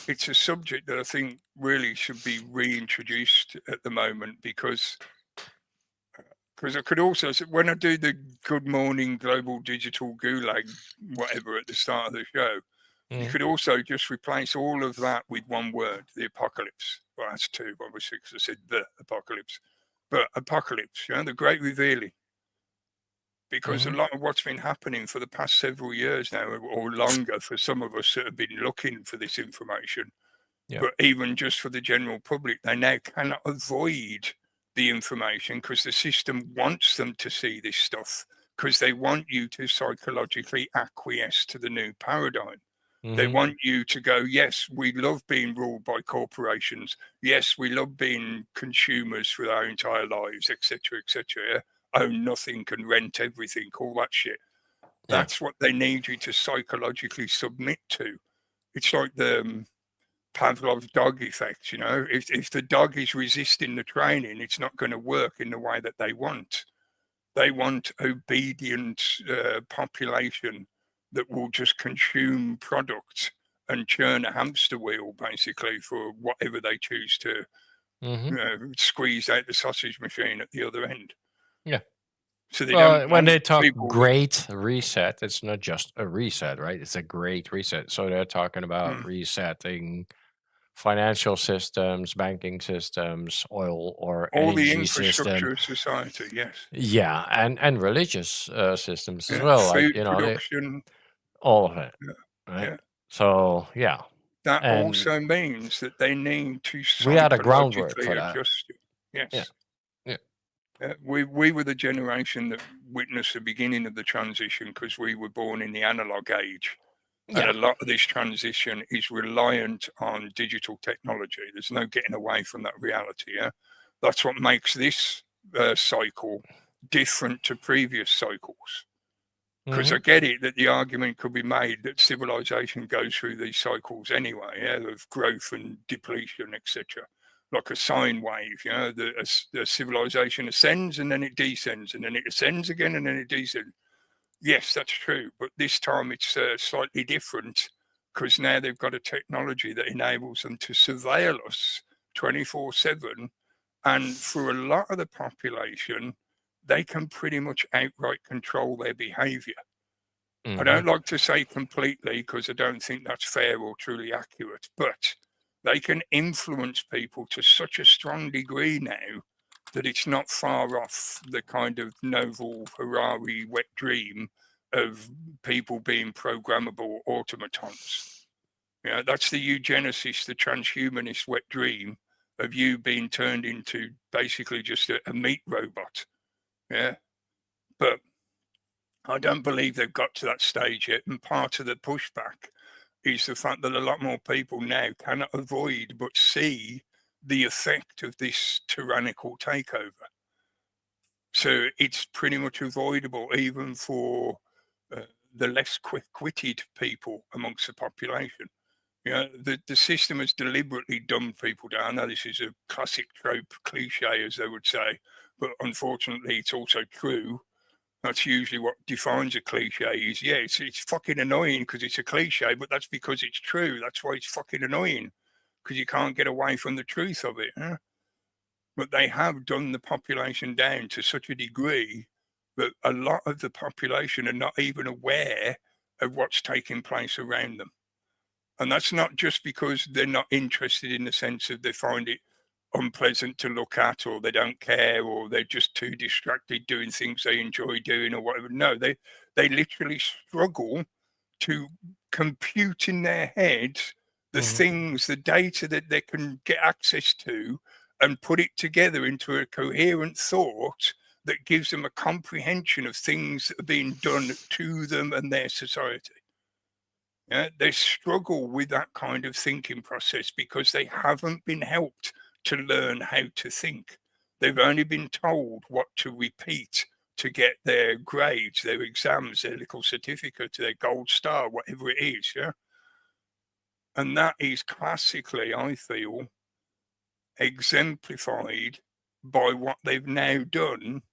It's a subject that I think really should be reintroduced at the moment, because I could also, when I do the Good Morning Global Digital Gulag whatever at the start of the show, you could also just replace all of that with one word: the apocalypse. Well, that's two, obviously, because I said the apocalypse. But apocalypse, the great revealing. Because a lot of what's been happening for the past several years now, or longer for some of us that have been looking for this information, but even just for the general public, they now cannot avoid the information because the system wants them to see this stuff, because they want you to psychologically acquiesce to the new paradigm. They want you to go, yes, we love being ruled by corporations. Yes, we love being consumers for our entire lives, etc., etc. Own nothing, can rent everything, all that shit. That's what they need you to psychologically submit to. It's like the Pavlov's dog effect, If the dog is resisting the training, it's not going to work in the way that they want. They want obedient population that will just consume products and churn a hamster wheel, basically, for whatever they choose to squeeze out the sausage machine at the other end. Yeah. So they when they talk great reset, it's not just a reset, right? It's a great reset. So they're talking about resetting financial systems, banking systems, oil or all the energy infrastructure system. of society, yes. Yeah, and religious systems as well, food like production, all of it. Right? So that also means that they need to we had a groundwork for that. Adjust it. Yes. We were the generation that witnessed the beginning of the transition, because we were born in the analog age. And a lot of this transition is reliant on digital technology. There's no getting away from that reality. That's what makes this cycle different to previous cycles. Because I get it that the argument could be made that civilization goes through these cycles anyway, of growth and depletion, etc. Like a sine wave, the civilization ascends and then it descends, and then it ascends again and then it descends. Yes, that's true. But this time it's slightly different, because now they've got a technology that enables them to surveil us 24/7. And for a lot of the population, they can pretty much outright control their behavior. I don't like to say completely, because I don't think that's fair or truly accurate, but they can influence people to such a strong degree now that it's not far off the kind of Novel Harari wet dream of people being programmable automatons. That's the eugenicist, the transhumanist wet dream of you being turned into basically just a meat robot. But I don't believe they've got to that stage yet. And part of the pushback is the fact that a lot more people now cannot avoid but see the effect of this tyrannical takeover. So it's pretty much avoidable, even for the less quick-witted people amongst the population. The system has deliberately dumbed people down. Now, this is a classic trope, cliche, as they would say, but unfortunately, it's also true. That's usually what defines a cliche is, it's fucking annoying because it's a cliche, but that's because it's true. That's why it's fucking annoying, because you can't get away from the truth of it. But they have done the population down to such a degree that a lot of the population are not even aware of what's taking place around them. And that's not just because they're not interested in the sense of they find it unpleasant to look at, or they don't care, or they're just too distracted doing things they enjoy doing or whatever. No, they literally struggle to compute in their heads the things, the data that they can get access to, and put it together into a coherent thought that gives them a comprehension of things that are being done to them and their society. They struggle with that kind of thinking process because they haven't been helped to learn how to think. They've only been told what to repeat to get their grades, their exams, their little certificate, their gold star, whatever it is, yeah? And that is classically, I feel, exemplified by what they've now done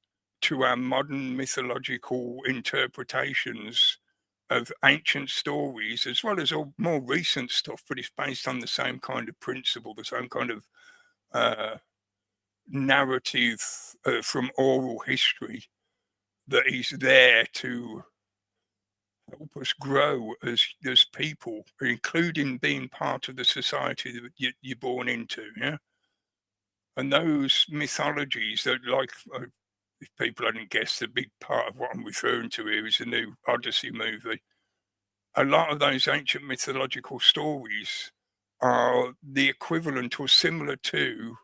to our modern mythological interpretations of ancient stories, as well as all more recent stuff, but it's based on the same kind of principle, the same kind of narrative from oral history that is there to help us grow as people, including being part of the society that you're born into, yeah? And those mythologies that, like, if people hadn't guessed, a big part of what I'm referring to here is the new Odyssey movie. A lot of those ancient mythological stories are the equivalent or similar to,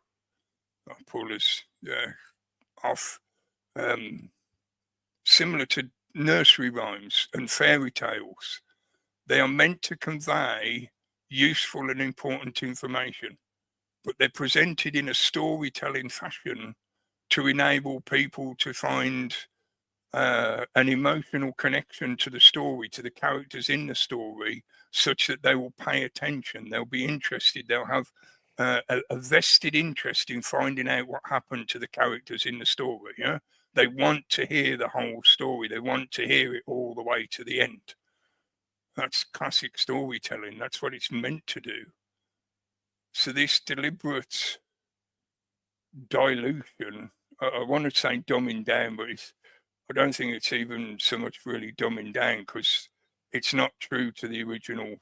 I'll pull this off, similar to nursery rhymes and fairy tales. They are meant to convey useful and important information, but they're presented in a storytelling fashion to enable people to find an emotional connection to the story, to the characters in the story, such that they will pay attention, they'll be interested, they'll have a vested interest in finding out what happened to the characters in the story. Yeah? They want to hear the whole story. They want to hear it all the way to the end. That's classic storytelling. That's what it's meant to do. So this deliberate dilution, I want to say dumbing down, but I don't think it's even so much really dumbing down, because it's not true to the original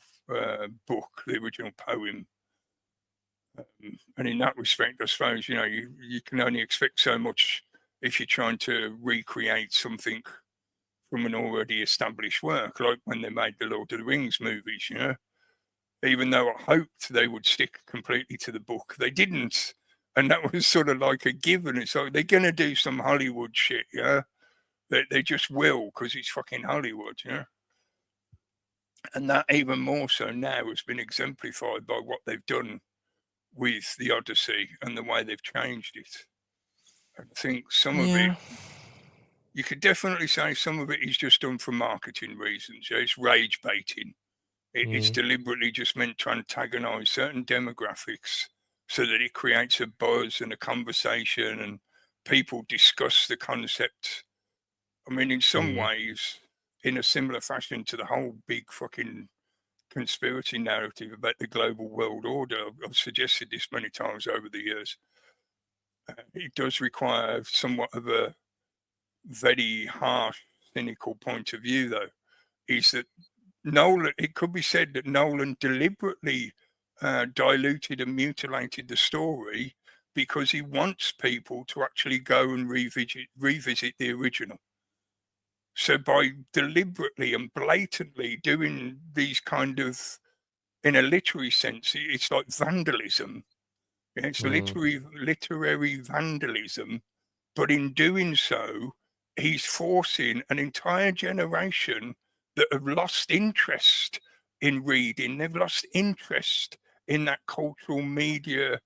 book, the original poem. And in that respect, I suppose, you know, you can only expect so much if you're trying to recreate something from an already established work, like when they made the Lord of the Rings movies, you know. Even though I hoped they would stick completely to the book, they didn't. And that was sort of like a given. It's like, they're going to do some Hollywood shit, yeah? They just will, because it's fucking Hollywood, yeah? And that even more so now has been exemplified by what they've done with the Odyssey and the way they've changed it. I think some of it, you could definitely say some of it is just done for marketing reasons. Yeah? It's rage baiting. It's deliberately just meant to antagonize certain demographics so that it creates a buzz and a conversation and people discuss the concept. I mean, in some ways, in a similar fashion to the whole big fucking conspiracy narrative about the global world order. I've suggested this many times over the years. It does require somewhat of a very harsh, cynical point of view, though, is that Nolan, it could be said that Nolan deliberately diluted and mutilated the story because he wants people to actually go and revisit the original. So by deliberately and blatantly doing these kind of, in a literary sense, it's like vandalism. It's literary vandalism. But in doing so, he's forcing an entire generation that have lost interest in reading. They've lost interest in that cultural media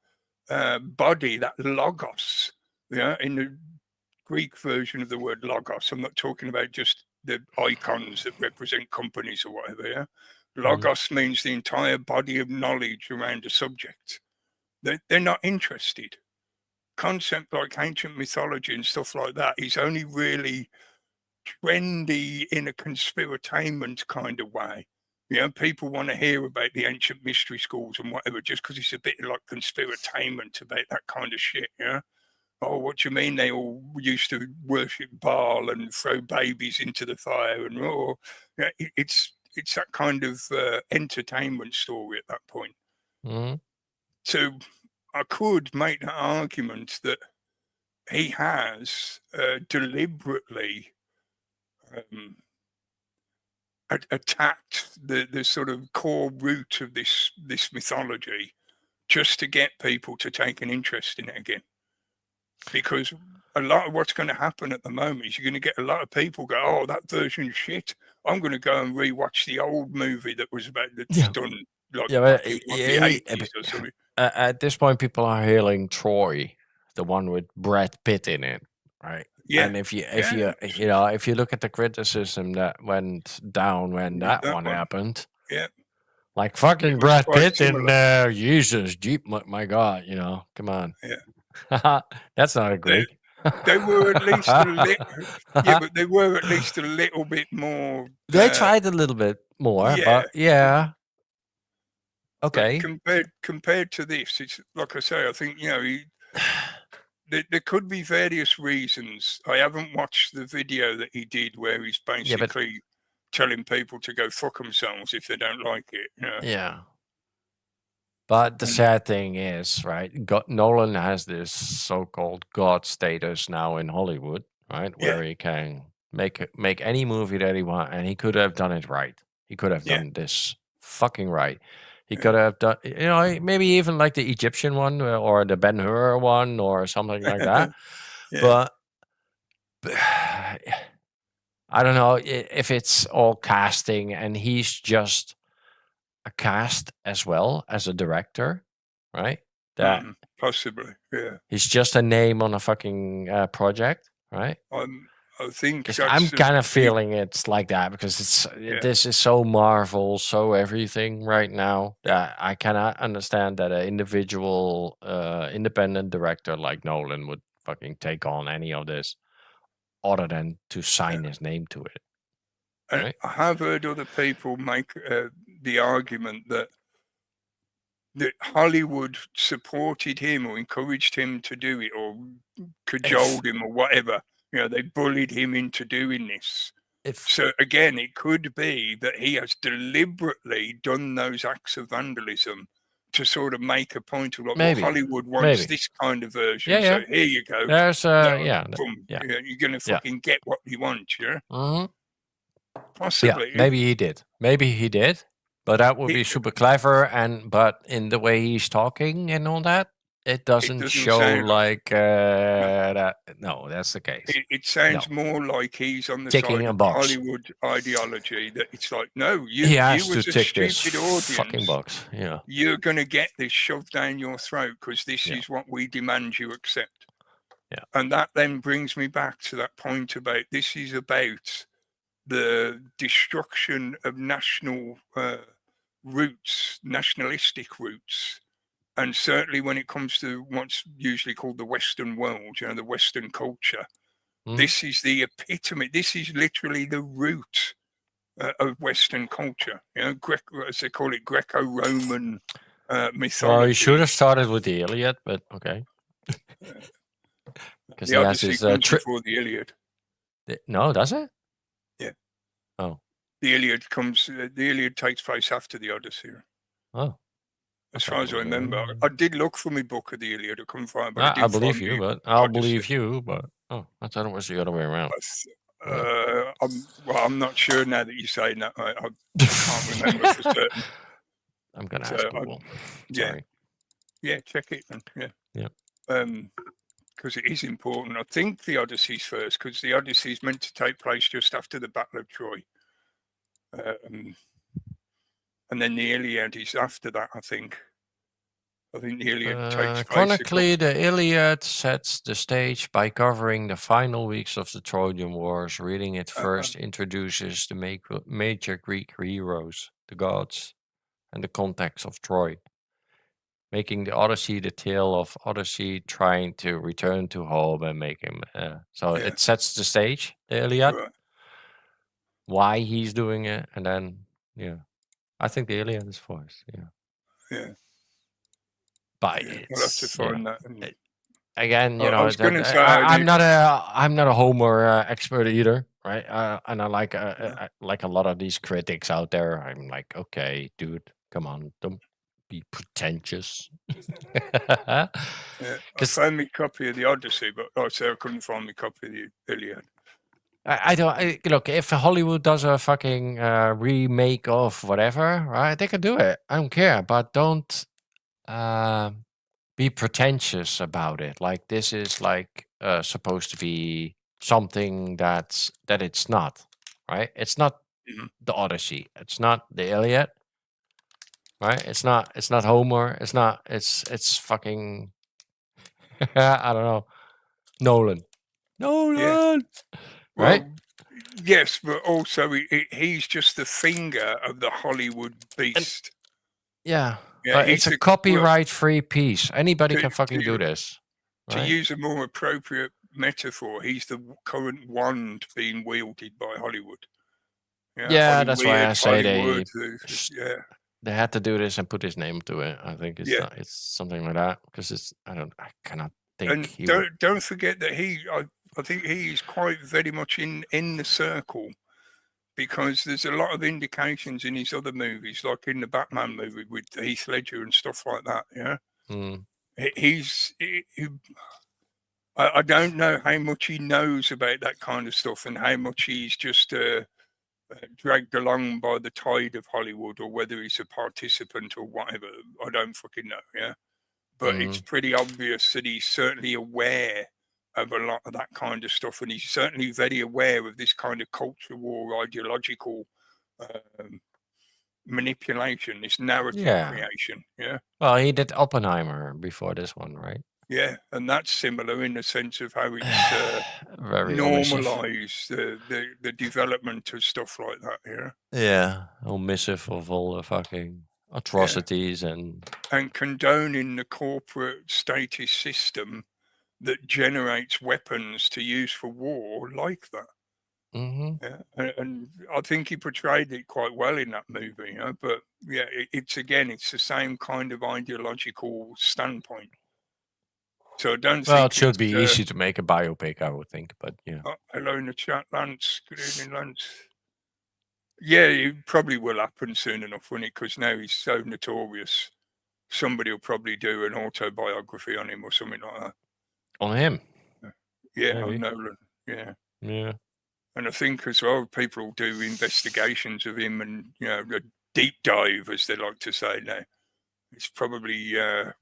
body, that logos, yeah, in the Greek version of the word logos. I'm not talking about just the icons that represent companies or whatever. Yeah? Logos means the entire body of knowledge around a subject. They're not interested. Concept like ancient mythology and stuff like that is only really trendy in a conspiratainment kind of way. You know, people want to hear about the ancient mystery schools and whatever just because it's a bit like conspiratainment about that kind of shit, yeah? Oh, what do you mean they all used to worship Baal and throw babies into the fire? And it's that kind of entertainment story at that point. So I could make the argument that he has deliberately attacked the sort of core root of this mythology just to get people to take an interest in it again. Because a lot of what's going to happen at the moment is you're going to get a lot of people go, oh, that version's shit. I'm going to go and rewatch the old movie that was about that's done like the 80s or something. At this point, people are hailing Troy, the one with Brad Pitt in it, right? And if you look at the criticism that went down when that one happened, like fucking Brad Pitt in Jesus, my God, come on, that's not a Greek. They were at least a little, but they were at least a little bit more. They tried a little bit more, but okay. But compared to this, it's like I say. I think there could be various reasons. I haven't watched the video that he did where he's basically telling people to go fuck themselves if they don't like it. Yeah. But the sad thing is, right, Nolan has this so-called God status now in Hollywood, right, where he can make any movie that he wants, and he could have done it right. He could have done this fucking right. He could have done, maybe even like the Egyptian one or the Ben-Hur one or something like that. But I don't know if it's all casting and he's just a cast as well as a director, right? That possibly, yeah. He's just a name on a fucking project, right? I think I'm kind of feeling it's like that because this is so Marvel, so everything right now that I cannot understand that an individual independent director like Nolan would fucking take on any of this other than to sign his name to it. Right? I have heard other people make the argument that Hollywood supported him or encouraged him to do it or cajoled him or whatever. They bullied him into doing this. So again, it could be that he has deliberately done those acts of vandalism to sort of make a point of like, Hollywood wants this kind of version. So here you go. There's boom. You're going to fucking get what you want, Possibly. Yeah, maybe he did. But that would be super clever. But in the way he's talking and all that, it doesn't show like that. No, that's the case. It sounds more like he's on the side of Hollywood ideology. That it's like, no, you as a stupid audience, fucking box. Yeah, you're going to get this shoved down your throat because this is what we demand you accept. Yeah, and that then brings me back to that point about this is about the destruction of national roots, nationalistic roots. And certainly when it comes to what's usually called the Western world, the Western culture, this is the epitome. This is literally the root of Western culture. As they call it, Greco-Roman mythology. Well, you should have started with the Iliad, but okay. Because the Odyssey comes before the Iliad. No, does it? Yeah. Oh. The Iliad comes. The Iliad takes place after the Odyssey. Oh. As far as I remember, I did look for my book of the Iliad. I couldn't find, but I believe you. But I'll believe you. But I thought it was the other way around. I'm not sure now that you're saying that. I can't remember for certain. I'm gonna ask Google. Sorry. Yeah, check it. Then. Yeah. Because it is important. I think the Odyssey's first, because the Odyssey is meant to take place just after the Battle of Troy. And then the Iliad is after that, I think. I think the Iliad takes place. Chronically, the Iliad sets the stage by covering the final weeks of the Trojan Wars. Reading it first introduces the major Greek heroes, the gods, and the context of Troy, making the Odyssey the tale of Odyssey trying to return to home and make him. It sets the stage, the Iliad, why he's doing it, and then, I think the Iliad is first, Yeah. But we'll have to find that. Again, I'm not a Homer expert either, right? And I like a lot of these critics out there. I'm like, okay, dude, come on, don't be pretentious. I found me copy of the Odyssey, but I couldn't find me copy of the Iliad. I don't look. If Hollywood does a fucking remake of whatever, right? They can do it. I don't care, but don't be pretentious about it. Like this is like supposed to be something that it's not, right? It's not the Odyssey. It's not the Iliad, right? It's not Homer. It's not. It's fucking. I don't know. Nolan. Nolan. Well, Right? yes, but also he's just the finger of the Hollywood beast. Yeah, but it's a copyright-free piece. Anybody can fucking do this. To use a more appropriate metaphor, he's the current wand being wielded by Hollywood. Yeah, that's why I say they had to do this and put his name to it. I think it's something like that because I cannot think. And don't forget that I think he's quite very much in the circle, because there's a lot of indications in his other movies, like in the Batman movie with Heath Ledger and stuff like that. Yeah, I don't know how much he knows about that kind of stuff and how much he's just dragged along by the tide of Hollywood, or whether he's a participant or whatever. I don't fucking know. Yeah, but it's pretty obvious that he's certainly aware of a lot of that kind of stuff, and he's certainly very aware of this kind of culture war, ideological manipulation, this narrative creation. Yeah. Well, he did Oppenheimer before this one, right? Yeah, and that's similar in the sense of how it's normalized the development of stuff like that. Yeah. Yeah, omissive of all the fucking atrocities and condoning the corporate statist system that generates weapons to use for war like that. Yeah, and I think he portrayed it quite well in that movie. You know? But yeah, it's the same kind of ideological standpoint. So I don't think. Well, it should be easy to make a biopic, I would think. But yeah. Hello in the chat, Lance. Good evening, Lance. Yeah, it probably will happen soon enough, won't it? Because now he's so notorious. Somebody will probably do an autobiography on him or something like that. On him? Yeah, maybe. On Nolan. Yeah. Yeah. And I think as well, people will do investigations of him and, a deep dive, as they like to say now. It's probably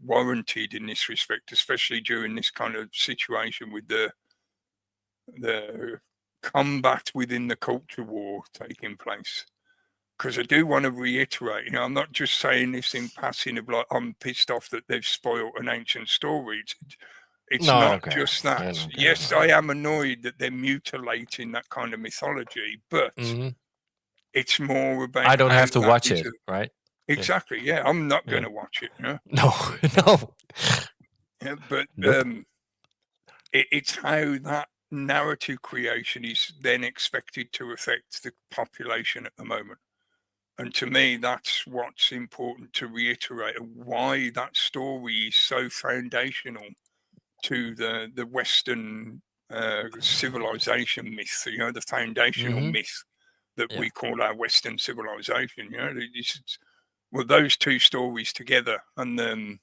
warranted in this respect, especially during this kind of situation with the combat within the culture war taking place. Because I do want to reiterate, I'm not just saying this in passing of like, I'm pissed off that they've spoiled an ancient story. It's not just that. Yes, I am annoyed that they're mutilating that kind of mythology, but it's more about. I don't have to watch it, right? Exactly. Yeah, I'm not going to watch it. No. Yeah, but it's how that narrative creation is then expected to affect the population at the moment. And to me, that's what's important to reiterate, why that story is so foundational to the Western civilization myth, the foundational myth that we call our Western civilization. Well, those two stories together, and then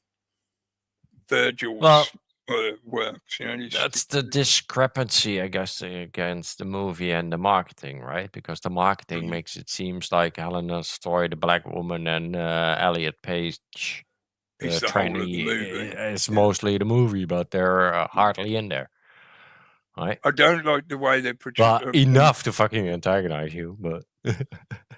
Virgil's works. That's the discrepancy, I guess, against the movie and the marketing, right? Because the marketing makes it seems like Helena Story, the Black Woman, and Elliot Page, the trainee, is mostly the movie, but they're hardly in there. Right? I don't like the way they produce. But enough to fucking antagonize you, but.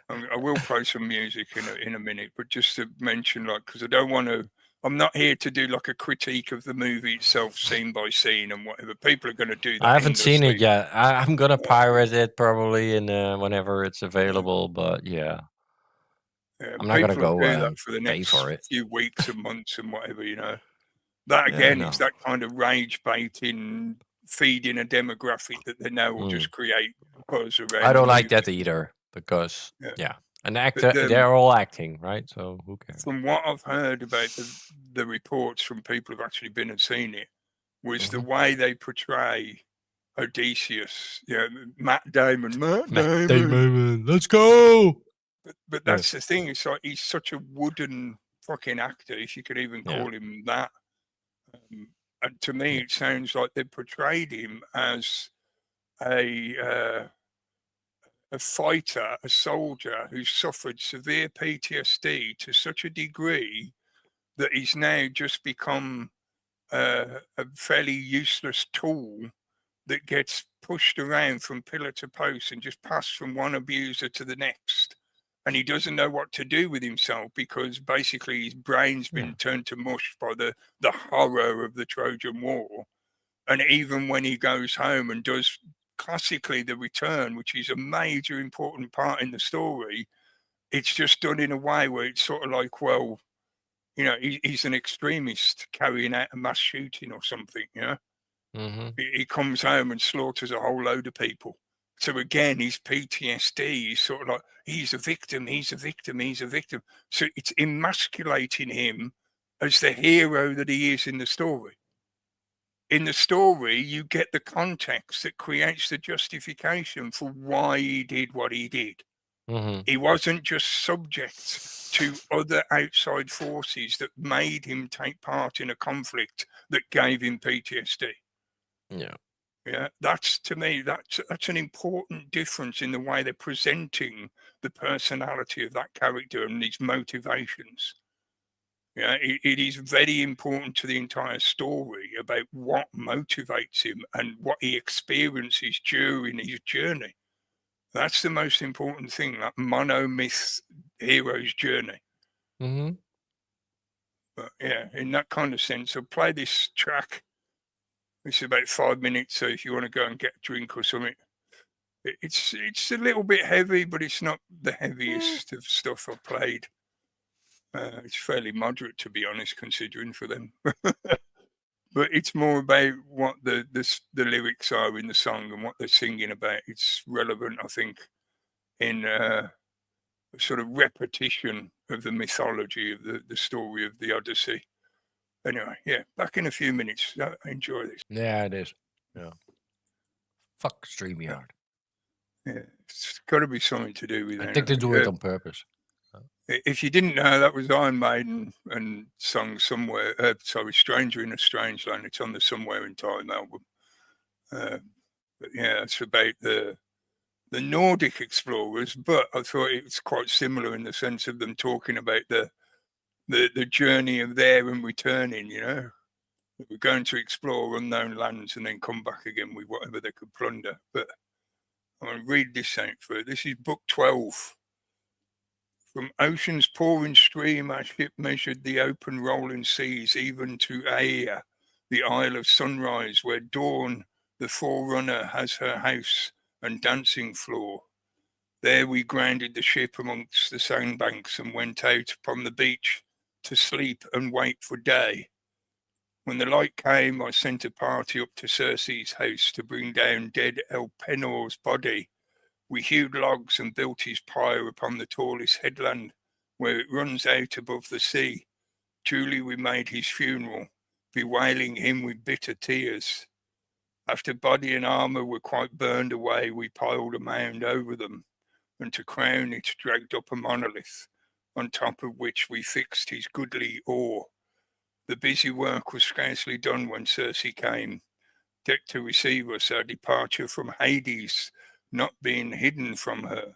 I will play some music in a minute, but just to mention, because I don't want to. I'm not here to do a critique of the movie itself, scene by scene, and whatever. People are going to do that. I haven't seen it yet. I'm gonna pirate it probably whenever it's available. But yeah, I'm not gonna go do that for the next few weeks and months and whatever. That again is that kind of rage baiting, feeding a demographic that they know will just create buzz around. I don't like that either. Because an actor, they're all acting, right? So who cares? From what I've heard about the reports from people who've actually been and seen it, was the way they portray Odysseus. Matt Damon. Let's go. But that's the thing. It's like he's such a wooden fucking actor, if you could even call him that. And to me, it sounds like they portrayed him as a fighter, a soldier who suffered severe PTSD to such a degree that he's now just become a fairly useless tool that gets pushed around from pillar to post and just passed from one abuser to the next. And he doesn't know what to do with himself because basically his brain's been turned to mush by the horror of the Trojan War. And even when he goes home and does classically the return, which is a major important part in the story, it's just done in a way where it's sort of like, well, you know, he's an extremist carrying out a mass shooting or something, you know? Mm-hmm. He comes home and slaughters a whole load of people. So again, his PTSD is sort of like, he's a victim, he's a victim, he's a victim. So it's emasculating him as the hero that he is in the story. In the story, you get the context that creates the justification for why he did what he did. Mm-hmm. He wasn't just subject to other outside forces that made him take part in a conflict that gave him PTSD. Yeah. Yeah, that's, to me, that's an important difference in the way they're presenting the personality of that character and his motivations. Yeah, it is very important to the entire story about what motivates him and what he experiences during his journey. That's the most important thing, that monomyth hero's journey. Mm-hmm. But yeah, in that kind of sense, I'll play this track. It's about 5 minutes, so if you want to go and get a drink or something, it's a little bit heavy, but it's not the heaviest of stuff I've played. It's fairly moderate, to be honest, considering for them. But it's more about what the lyrics are in the song and what they're singing about. It's relevant, I think, in a sort of repetition of the mythology of the story of the Odyssey. Anyway, yeah, back in a few minutes. Enjoy this. Yeah, it is. Yeah. Fuck StreamYard. Yeah, it's got to be something to do with it. I think they do it on purpose. If you didn't know, that was Iron Maiden and sung Somewhere. Sorry, Stranger in a Strange Land. It's on the Somewhere in Time album. But yeah, it's about the Nordic explorers. But I thought it was quite similar in the sense of them talking about the journey of there and returning. You know, we're going to explore unknown lands and then come back again with whatever they could plunder. But I'm going to read this out for it. This is book 12. From ocean's pouring stream, our ship measured the open rolling seas, even to Aea, the isle of sunrise, where dawn, the forerunner, has her house and dancing floor. There we grounded the ship amongst the sandbanks and went out upon the beach to sleep and wait for day. When the light came, I sent a party up to Circe's house to bring down dead Elpenor's body. We hewed logs and built his pyre upon the tallest headland, where it runs out above the sea. Duly we made his funeral, bewailing him with bitter tears. After body and armour were quite burned away, we piled a mound over them, and to crown it dragged up a monolith, on top of which we fixed his goodly ore. The busy work was scarcely done when Circe came, decked to receive us, our departure from Hades, not being hidden from her.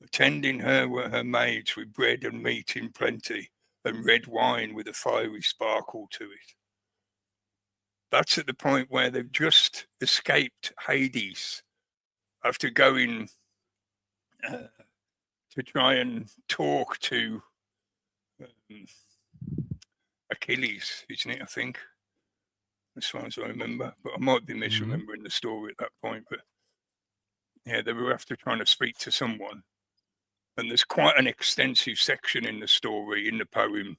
Attending her were her maids with bread and meat in plenty, and red wine with a fiery sparkle to it. That's at the point where they've just escaped Hades after going to try and talk to Achilles, isn't it, I think, as far as I remember. But I might be misremembering the story at that point. But yeah, they were after trying to speak to someone. And there's quite an extensive section in the story, in the poem,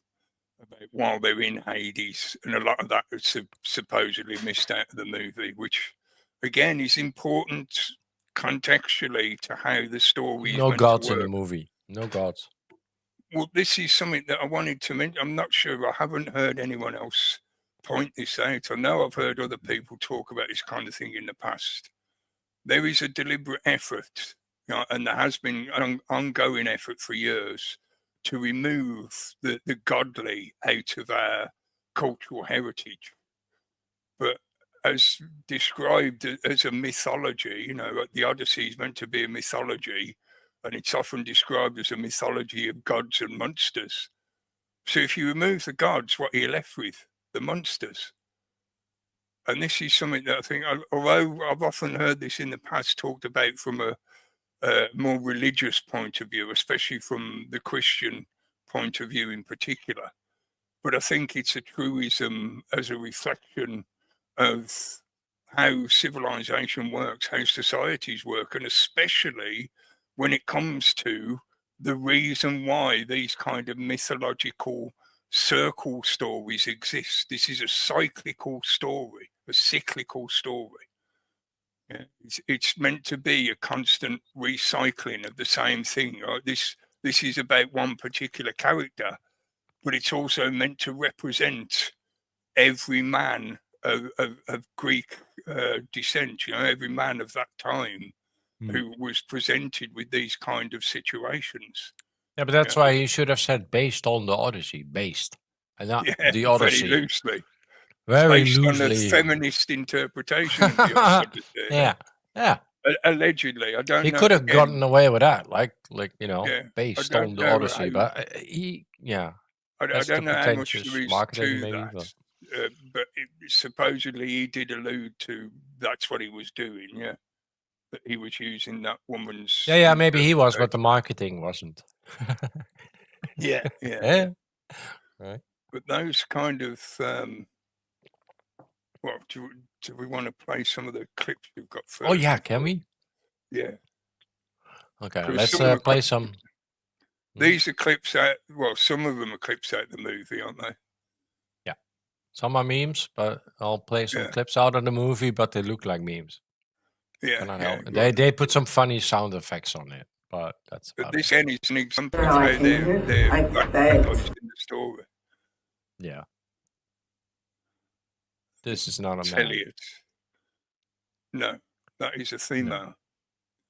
about while they're in Hades. And a lot of that is supposedly missed out of the movie, which, again, is important contextually to how the story is No meant gods to in work. the movie. No gods. Well, this is something that I wanted to mention. I'm not sure. I haven't heard anyone else point this out. I know I've heard other people talk about this kind of thing in the past. There is a deliberate effort, you know, and there has been an ongoing effort for years to remove the godly out of our cultural heritage. But as described as a mythology, you know, the Odyssey is meant to be a mythology, and it's often described as a mythology of gods and monsters. So if you remove the gods, what are you left with? The monsters. And this is something that I think, although I've often heard this in the past talked about from a more religious point of view, especially from the Christian point of view in particular, but I think it's a truism as a reflection of how civilization works, how societies work, and especially when it comes to the reason why these kind of mythological circle stories exist. This is a cyclical story, a cyclical story. Yeah, it's meant to be a constant recycling of the same thing. Right? This is about one particular character, but it's also meant to represent every man of Greek descent. You know, every man of that time who was presented with these kind of situations. Yeah, but that's why you should have said based on the Odyssey, based, and not the Odyssey. Very loosely. Very based loosely. on a feminist interpretation of the Odyssey. Yeah. Allegedly, I don't know. He could have gotten away with that, like you know, based on the Odyssey. How, but I don't know how much there is marketing, to maybe, that. But supposedly he did allude to that's what he was doing. Yeah, that he was using that woman's. Yeah, maybe he was, but the marketing wasn't. yeah. Right. But those kind of. Well, do we want to play some of the clips we've got first? Oh yeah, can we? Yeah. Okay, let's play some. These are clips out. Well, some of them are clips out of the movie, aren't they? Yeah. Some are memes, but I'll play some clips out of the movie, but they look like memes. Yeah. They put some funny sound effects on it, but that's. But this end is an example of how they're in the story. Yeah. This is not a man. Elliot. No, that is a female. No.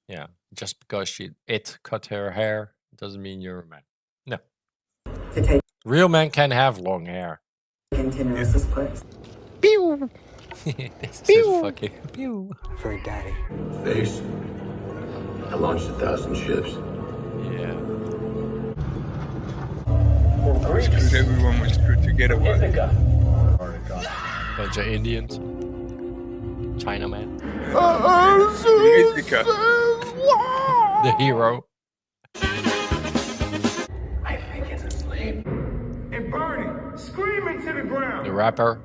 Yeah, just because it cut her hair doesn't mean you're a man. No. Real men can have long hair. Continuous displays. Pew! This is fucking pew. Very daddy. Base. I launched 1,000 ships. Yeah. It's because everyone was put together. Bunch of Indians. Chinaman. The hero. I think it's asleep. And Bernie, screaming to the ground. The rapper.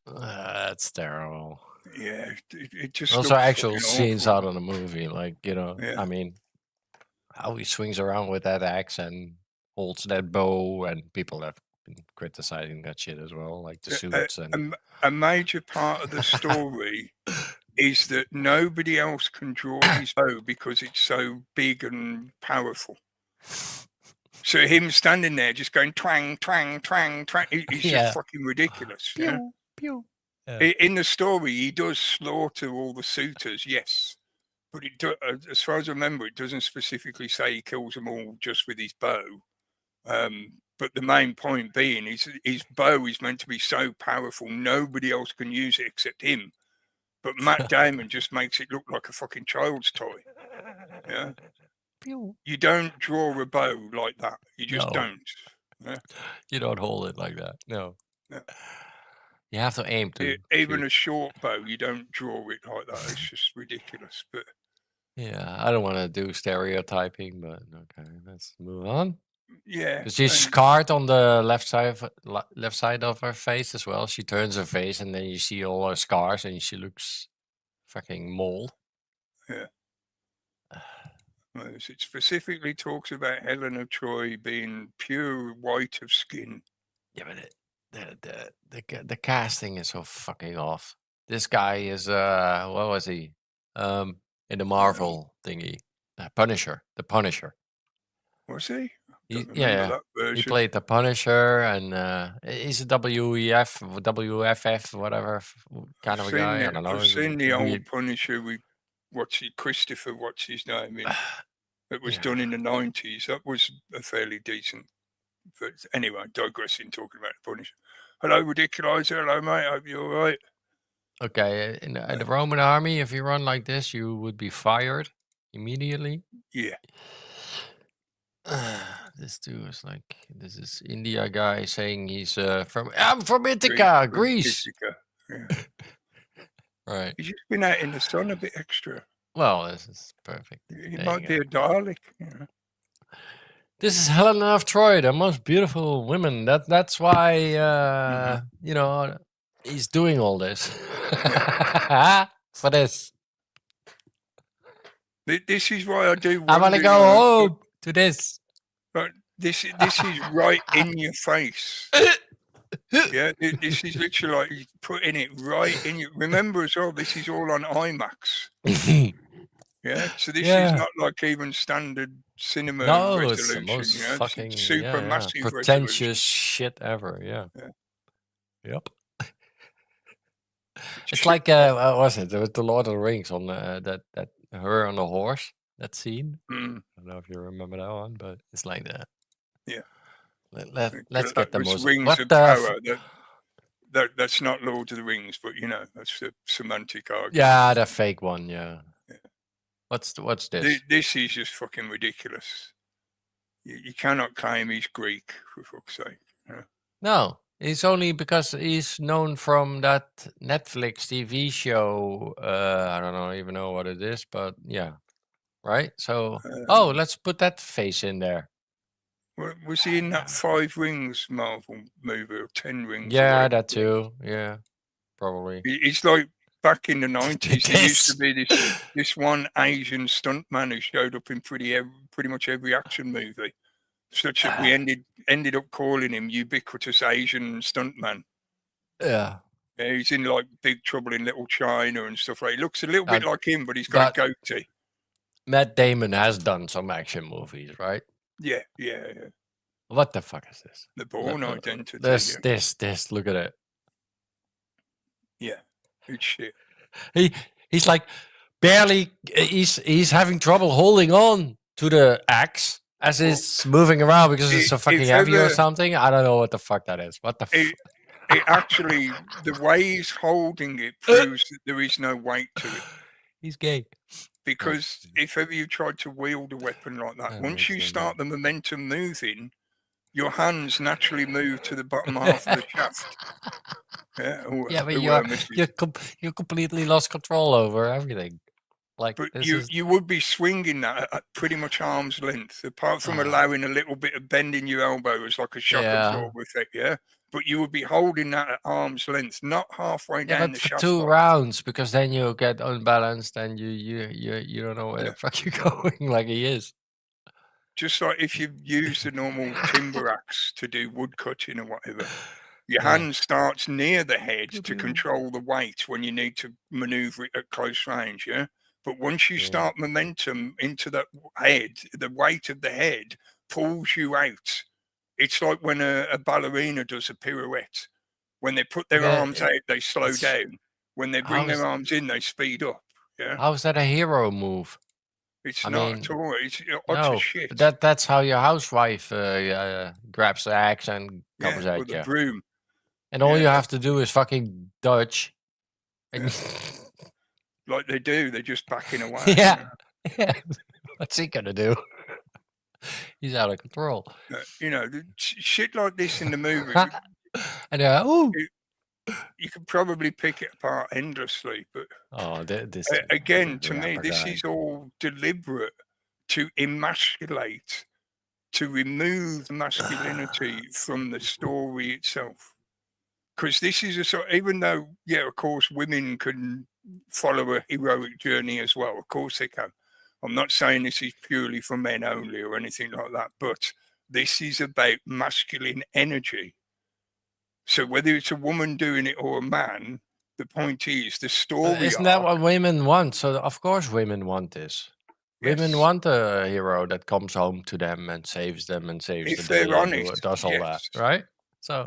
That's terrible. Yeah, it just. Those are actual scenes out of the movie, like I mean, how he swings around with that axe and holds that bow, and people have been criticizing that shit as well, like the suits and. A major part of the story is that nobody else can draw his bow because it's so big and powerful. So him standing there just going twang, twang, twang, twang, he's just fucking ridiculous. Pew, pew. Yeah. In the story, he does slaughter all the suitors, yes. But as far as I remember, it doesn't specifically say he kills them all just with his bow. But the main point being, his bow is meant to be so powerful, nobody else can use it except him. But Matt Damon just makes it look like a fucking child's toy. Yeah. You don't draw a bow like that. You just don't. Yeah? You don't hold it like that. No. You have to aim to. Even a short bow, you don't draw it like that. It's just ridiculous. But yeah, I don't want to do stereotyping, but okay, let's move on. Yeah, she's scarred on the left side of her face as well. She turns her face, and then you see all her scars, and she looks fucking mold. Yeah. It specifically talks about Helen of Troy being pure white of skin. Yeah, but the casting is so fucking off. This guy is what was he? In the Marvel thingy, Punisher. The Punisher. Was he? Yeah. He played the Punisher, and he's a WFF, whatever kind of a guy. I don't know. I've seen the old Punisher with Christopher, what's his name? It was done in the 90s. That was a fairly decent. But anyway, digressing, talking about the Punisher. Hello, Ridiculizer. Hello, mate. Hope you're all right. Okay, in the Roman army, if you run like this, you would be fired immediately. Yeah. This dude is like, this is India guy saying he's I'm from Ithaca, Greece. Ithaca. Yeah. Right. He's just been out in the sun a bit extra. Well, this is perfect. He might be a Dalek. You know. This is Helena of Troy, the most beautiful women. That's why he's doing all this for this. This is why I do. I want to go home to this. But this is right in your face. Yeah, this is literally like he's putting it right in you. Remember as well, this is all on IMAX. Yeah, so this is not like even standard cinema resolution. It's the most fucking it's super massive pretentious resolution. shit ever. Yeah. Yep. It's Shit. like what was it? With the Lord of the Rings on that her on the horse. That scene. I don't know if you remember that one, but it's like that. Yeah. Let's get the most. Rings What of the? Power. That's not Lord of the Rings, but that's a semantic argument. Yeah, the fake one. Yeah. What's this? This is just fucking ridiculous. You cannot claim he's Greek, for fuck's sake. Yeah. No, it's only because he's known from that Netflix TV show. I don't even know what it is, but yeah. Right? So, let's put that face in there. Was he in that 5 Rings Marvel movie or 10 Rings? Yeah, that too. Yeah, probably. It's like back in the 90s, there used to be this one Asian stuntman who showed up in pretty much every action movie, such that we ended up calling him Ubiquitous Asian Stuntman. Yeah. He's in like Big Trouble in Little China and stuff like that. He looks a little bit like him, but he's got a goatee. Matt Damon has done some action movies, right? Yeah. What the fuck is this? The Bourne Identity. This. Look at it. Yeah, it's shit. He's like barely. He's having trouble holding on to the axe as it's moving around because it's so fucking heavy or something. I don't know what the fuck that is. What the fuck? It actually, the way he's holding it proves that there is no weight to it. He's gay. Because if ever you tried to wield a weapon like that, once you start the momentum moving, your hands naturally move to the bottom half of the shaft. But you completely lost control over everything. Like, but you would be swinging that at pretty much arm's length, apart from allowing a little bit of bend in your elbow as like a shock absorber effect. Yeah. But you would be holding that at arm's length, not halfway down the shaft. 2 rounds, because then you get unbalanced and you don't know where the fuck you're going, like he is. Just like if you use the normal timber axe to do wood cutting or whatever, your hand starts near the head to control the weight when you need to maneuver it at close range. Yeah. But once you start momentum into the head, the weight of the head pulls you out. It's like when a ballerina does a pirouette. When they put their arms out, they slow down. When they bring their arms in, they speed up. Yeah. How is that a hero move? It's not at all. It's utter shit. That's how your housewife grabs the axe and covers out. With the broom. And all you have to do is fucking dodge. And like they do. They're just backing away. Yeah. What's he gonna do? He's out of control. Shit like this in the movie. And you could probably pick it apart endlessly, but this again, to me, this is all deliberate to emasculate, to remove masculinity from the story itself. Because this is a sort, even though, of course, women can follow a heroic journey as well. Of course they can. I'm not saying this is purely for men only or anything like that, but this is about masculine energy. So whether it's a woman doing it or a man, the point is the story. Isn't that what women want? So of course women want this. Yes. Women want a hero that comes home to them and saves them and saves if they're honest, does all that, right? So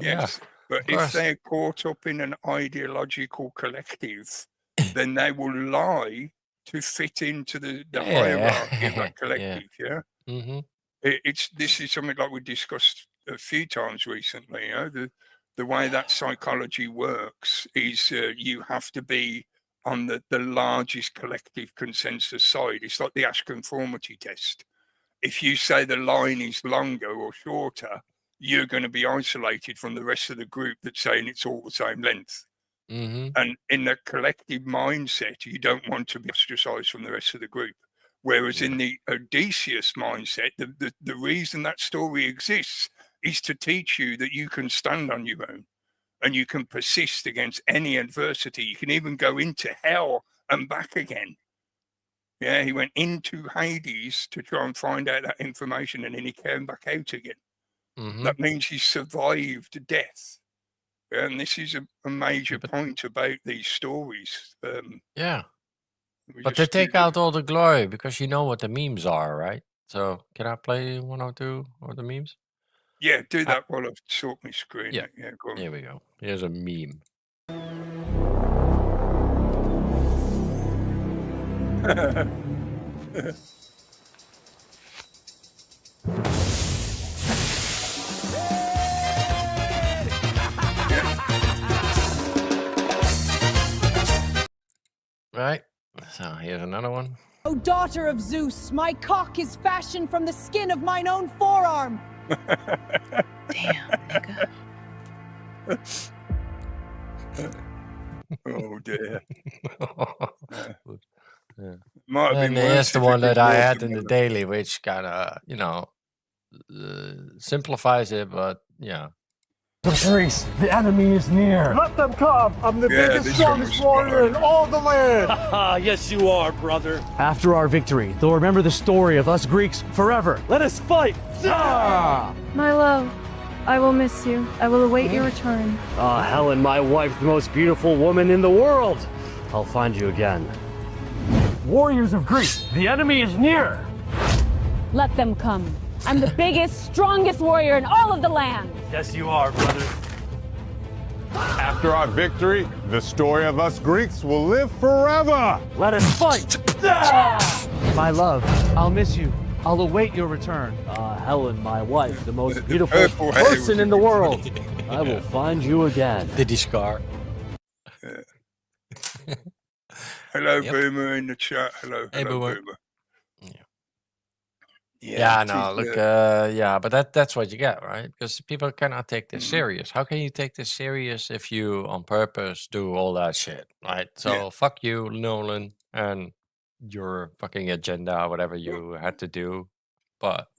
but if they're caught up in an ideological collective, then they will lie to fit into the hierarchy of that collective. Mm-hmm. This is something like we discussed a few times recently. The way that psychology works is you have to be on the largest collective consensus side. It's like the Ash conformity test. If you say the line is longer or shorter, you're going to be isolated from the rest of the group that's saying it's all the same length. Mm-hmm. And in the collective mindset, you don't want to be ostracized from the rest of the group. Whereas in the Odysseus mindset, the reason that story exists is to teach you that you can stand on your own and you can persist against any adversity. You can even go into hell and back again. Yeah, he went into Hades to try and find out that information, and then he came back out again. That means he survived death. Yeah, and this is a major point about these stories. Yeah. But they take out all the glory because you know what the memes are, right? So can I play one or two of the memes? Yeah, do that while I sort my screen. Yeah, yeah, go on. Here we go. Here's a meme. Right. So here's another one. O daughter of Zeus, my cock is fashioned from the skin of mine own forearm. Damn, nigga. Oh dear. Yeah. And here's the one that I had in the daily, which kind of, simplifies it, but yeah. Greece, the enemy is near. Let them come. I'm the biggest, strongest warrior in all the land. Yes, you are, brother. After our victory, they'll remember the story of us Greeks forever. Let us fight. My love, I will miss you. I will await your return. Helen, my wife, the most beautiful woman in the world. I'll find you again. Warriors of Greece, the enemy is near. Let them come. I'm the biggest, strongest warrior in all of the land. Yes, you are, brother. After our victory, the story of us Greeks will live forever. Let us fight. My love, I'll miss you. I'll await your return. Helen, my wife, the most beautiful person in the world. I will find you again. Did he scar? Hello, Boomer in the chat. Hello, Hey, Boomer. Yeah, no, look, but that's what you get, right? Because people cannot take this serious. How can you take this serious if you on purpose do all that shit, right? So fuck you, Nolan, and your fucking agenda, whatever you had to do. But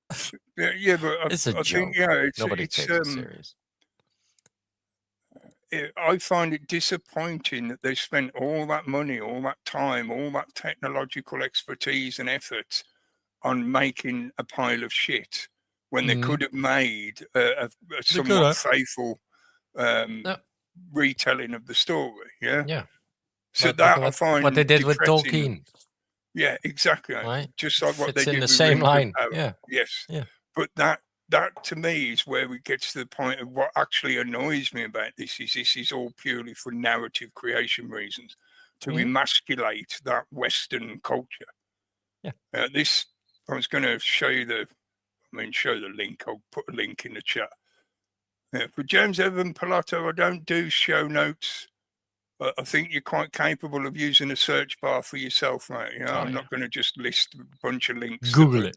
but it's a joke. Think, Nobody takes it serious. I find it disappointing that they spent all that money, all that time, all that technological expertise and effort on making a pile of shit when they could have made a somewhat faithful retelling of the story. Yeah. So that I find what they did with depressing. Tolkien. Yeah, exactly. Right? Just like what Fits they did in the with same Rings of line. Power. Yeah. Yes. Yeah. But that to me is where it gets to the point of what actually annoys me about this is all purely for narrative creation reasons, to emasculate that Western culture. Yeah. This, I was going to show the link. I'll put a link in the chat. For James Evan Pilato, I don't do show notes. I think you're quite capable of using a search bar for yourself, mate. I'm not going to just list a bunch of links. Google it.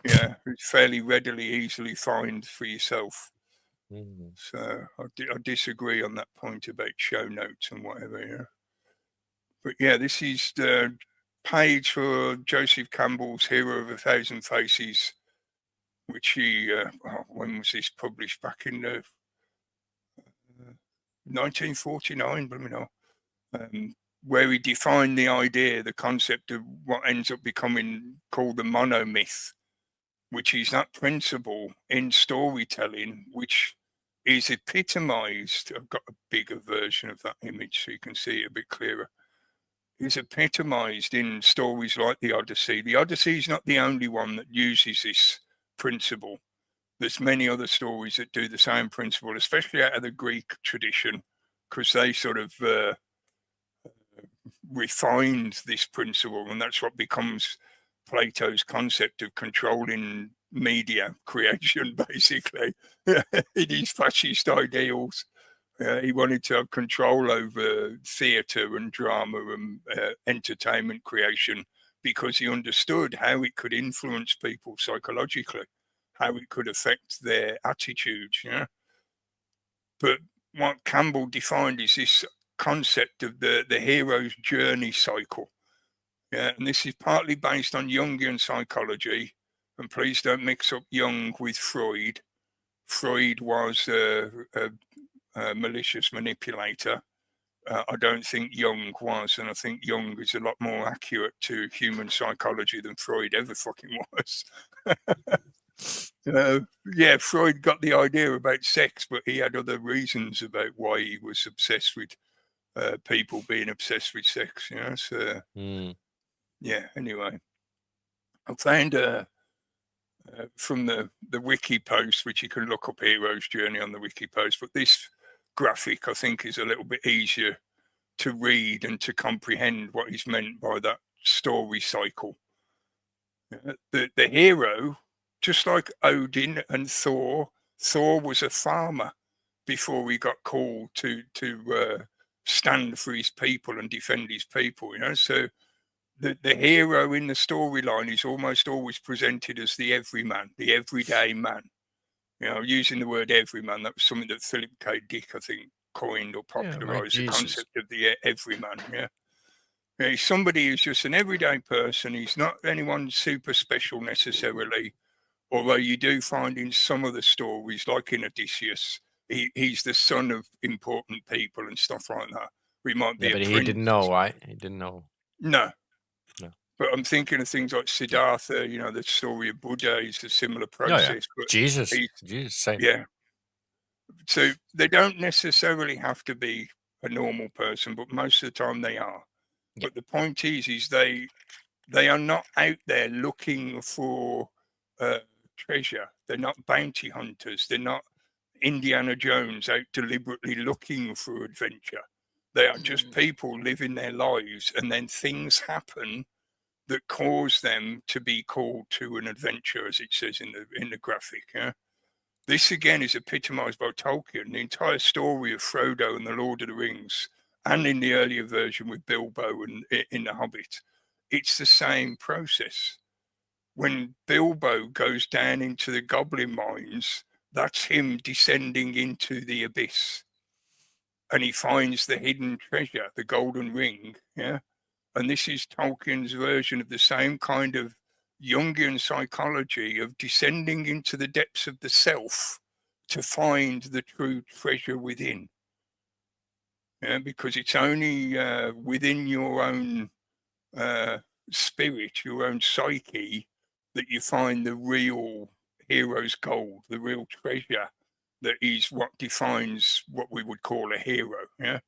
Yeah, it's fairly readily, easily find for yourself. So I disagree on that point about show notes and whatever. Yeah, but yeah, this is the page for Joseph Campbell's Hero of a Thousand Faces, which he when was this published? Back in 1949, where he defined the idea, the concept of what ends up becoming called the monomyth, which is that principle in storytelling, which is epitomized. I've got a bigger version of that image so you can see it a bit clearer. Is epitomized in stories like the Odyssey. The Odyssey is not the only one that uses this principle. There's many other stories that do the same principle, especially out of the Greek tradition, because they sort of refined this principle, and that's what becomes Plato's concept of controlling media creation, basically, in his fascist ideals. He wanted to have control over theatre and drama and entertainment creation because he understood how it could influence people psychologically, how it could affect their attitudes. Yeah. But what Campbell defined is this concept of the hero's journey cycle. Yeah, and this is partly based on Jungian psychology. And please don't mix up Jung with Freud. Freud was a malicious manipulator. I don't think Jung was, and I think Jung is a lot more accurate to human psychology than Freud ever fucking was. Yeah, Freud got the idea about sex, but he had other reasons about why he was obsessed with people being obsessed with sex. You know, so yeah. Anyway, I found from the wiki post, which you can look up Hero's Journey on the wiki post, but this graphic I think is a little bit easier to read and to comprehend what is meant by that story cycle. The hero, just like Odin and Thor was a farmer before he got called to stand for his people and defend his people, you know. So the hero in the storyline is almost always presented as the everyman, the everyday man. You know, using the word everyman, that was something that Philip K. Dick, I think, coined or popularized the concept of the everyman. Yeah. He's somebody who's just an everyday person. He's not anyone super special necessarily, although you do find in some of the stories, like in Odysseus, he's the son of important people and stuff like that. We might be but a he prince. didn't know, right? He didn't know. No. No. But I'm thinking of things like Siddhartha, you know, the story of Buddha is a similar process. Oh, yeah. But Jesus, same. Yeah. So they don't necessarily have to be a normal person, but most of the time they are. Yeah. But the point is they are not out there looking for treasure. They're not bounty hunters. They're not Indiana Jones out deliberately looking for adventure. They are just people living their lives, and then things happen that cause them to be called to an adventure, as it says in the graphic. Yeah? This again is epitomized by Tolkien. The entire story of Frodo and the Lord of the Rings, and in the earlier version with Bilbo and in The Hobbit, it's the same process. When Bilbo goes down into the goblin mines, that's him descending into the abyss. And he finds the hidden treasure, the golden ring, yeah? And this is Tolkien's version of the same kind of Jungian psychology of descending into the depths of the self to find the true treasure within. Yeah, because it's only within your own spirit, your own psyche, that you find the real hero's gold, the real treasure that is what defines what we would call a hero. Yeah.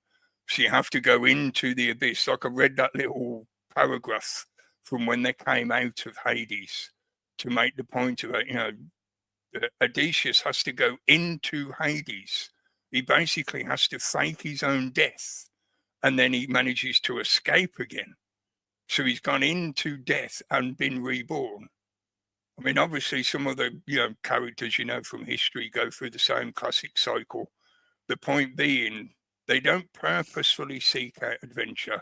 So you have to go into the abyss. Like I read that little paragraph from when they came out of Hades to make the point of it, you know, Odysseus has to go into Hades. He basically has to fake his own death, and then he manages to escape again. So he's gone into death and been reborn. I mean, obviously some of the, you know, characters, you know, from history go through the same classic cycle. The point being, they don't purposefully seek out adventure.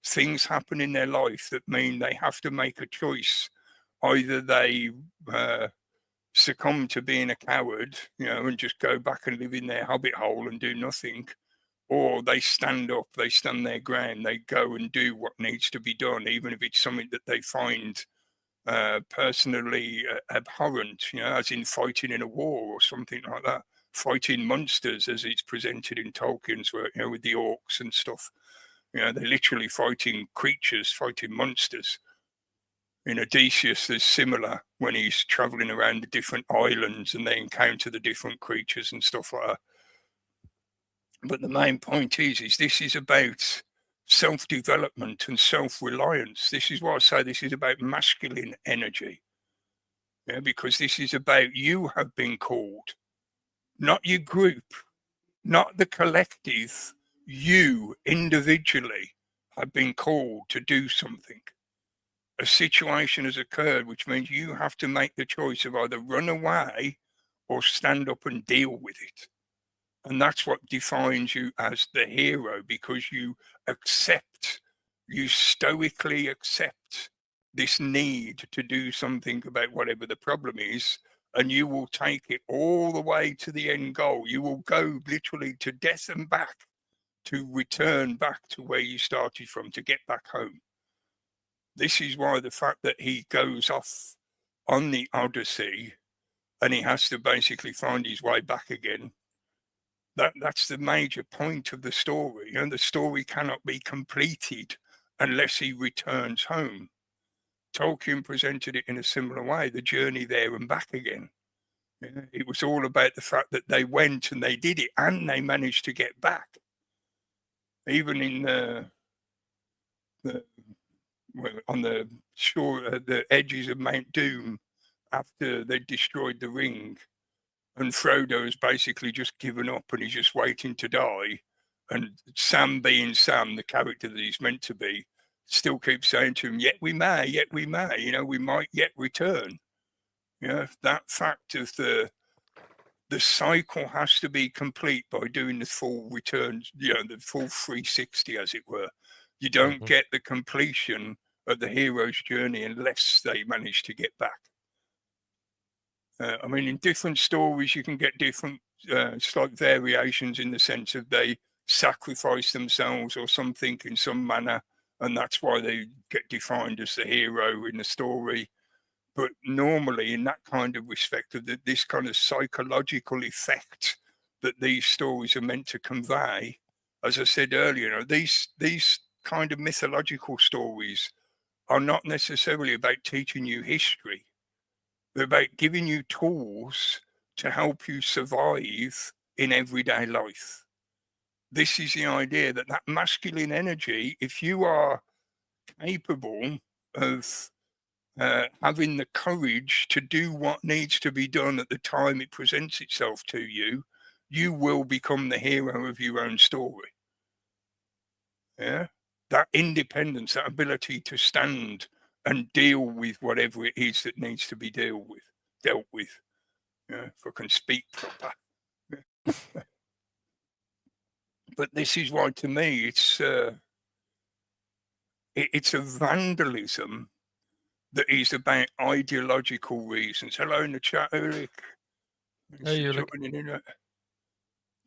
Things happen in their life that mean they have to make a choice. Either they succumb to being a coward, you know, and just go back and live in their hobbit hole and do nothing, or they stand up, they stand their ground, they go and do what needs to be done, even if it's something that they find personally abhorrent, you know, as in fighting in a war or something like that. Fighting monsters, as it's presented in Tolkien's work, you know, with the orcs and stuff. You know, they're literally fighting creatures, fighting monsters. In Odysseus, there's similar when he's traveling around the different islands and they encounter the different creatures and stuff like that. But the main point is this is about self-development and self-reliance. This is why I say this is about masculine energy. Yeah, because this is about you have been called. Not your group, not the collective, you individually have been called to do something. A situation has occurred, which means you have to make the choice of either run away or stand up and deal with it. And that's what defines you as the hero, because you accept, you stoically accept this need to do something about whatever the problem is. And you will take it all the way to the end goal. You will go literally to death and back to return back to where you started from, to get back home. This is why the fact that he goes off on the Odyssey and he has to basically find his way back again. That's the major point of the story. The story cannot be completed unless he returns home. Tolkien presented it in a similar way, the journey there and back again. It was all about the fact that they went and they did it and they managed to get back. Even in on the shore, the edges of Mount Doom, after they destroyed the ring, and Frodo has basically just given up and he's just waiting to die. And Sam, being Sam, the character that he's meant to be, still keeps saying to him, yet we may, we might yet return. That fact of the cycle has to be complete by doing the full return, the full 360, as it were. You don't get the completion of the hero's journey unless they manage to get back. I mean, in different stories, you can get different slight variations in the sense of they sacrifice themselves or something in some manner, and that's why they get defined as the hero in the story. But normally, in that kind of respect of this kind of psychological effect that these stories are meant to convey, as I said earlier, these kind of mythological stories are not necessarily about teaching you history. They're about giving you tools to help you survive in everyday life. This is the idea that masculine energy, if you are capable of having the courage to do what needs to be done at the time it presents itself to you, you will become the hero of your own story. That independence, that ability to stand and deal with whatever it is that needs to be dealt with. If I can speak proper. But this is why, to me, it's a vandalism that is about ideological reasons. Hello in the chat, Ulrich. Hey, Ulrich.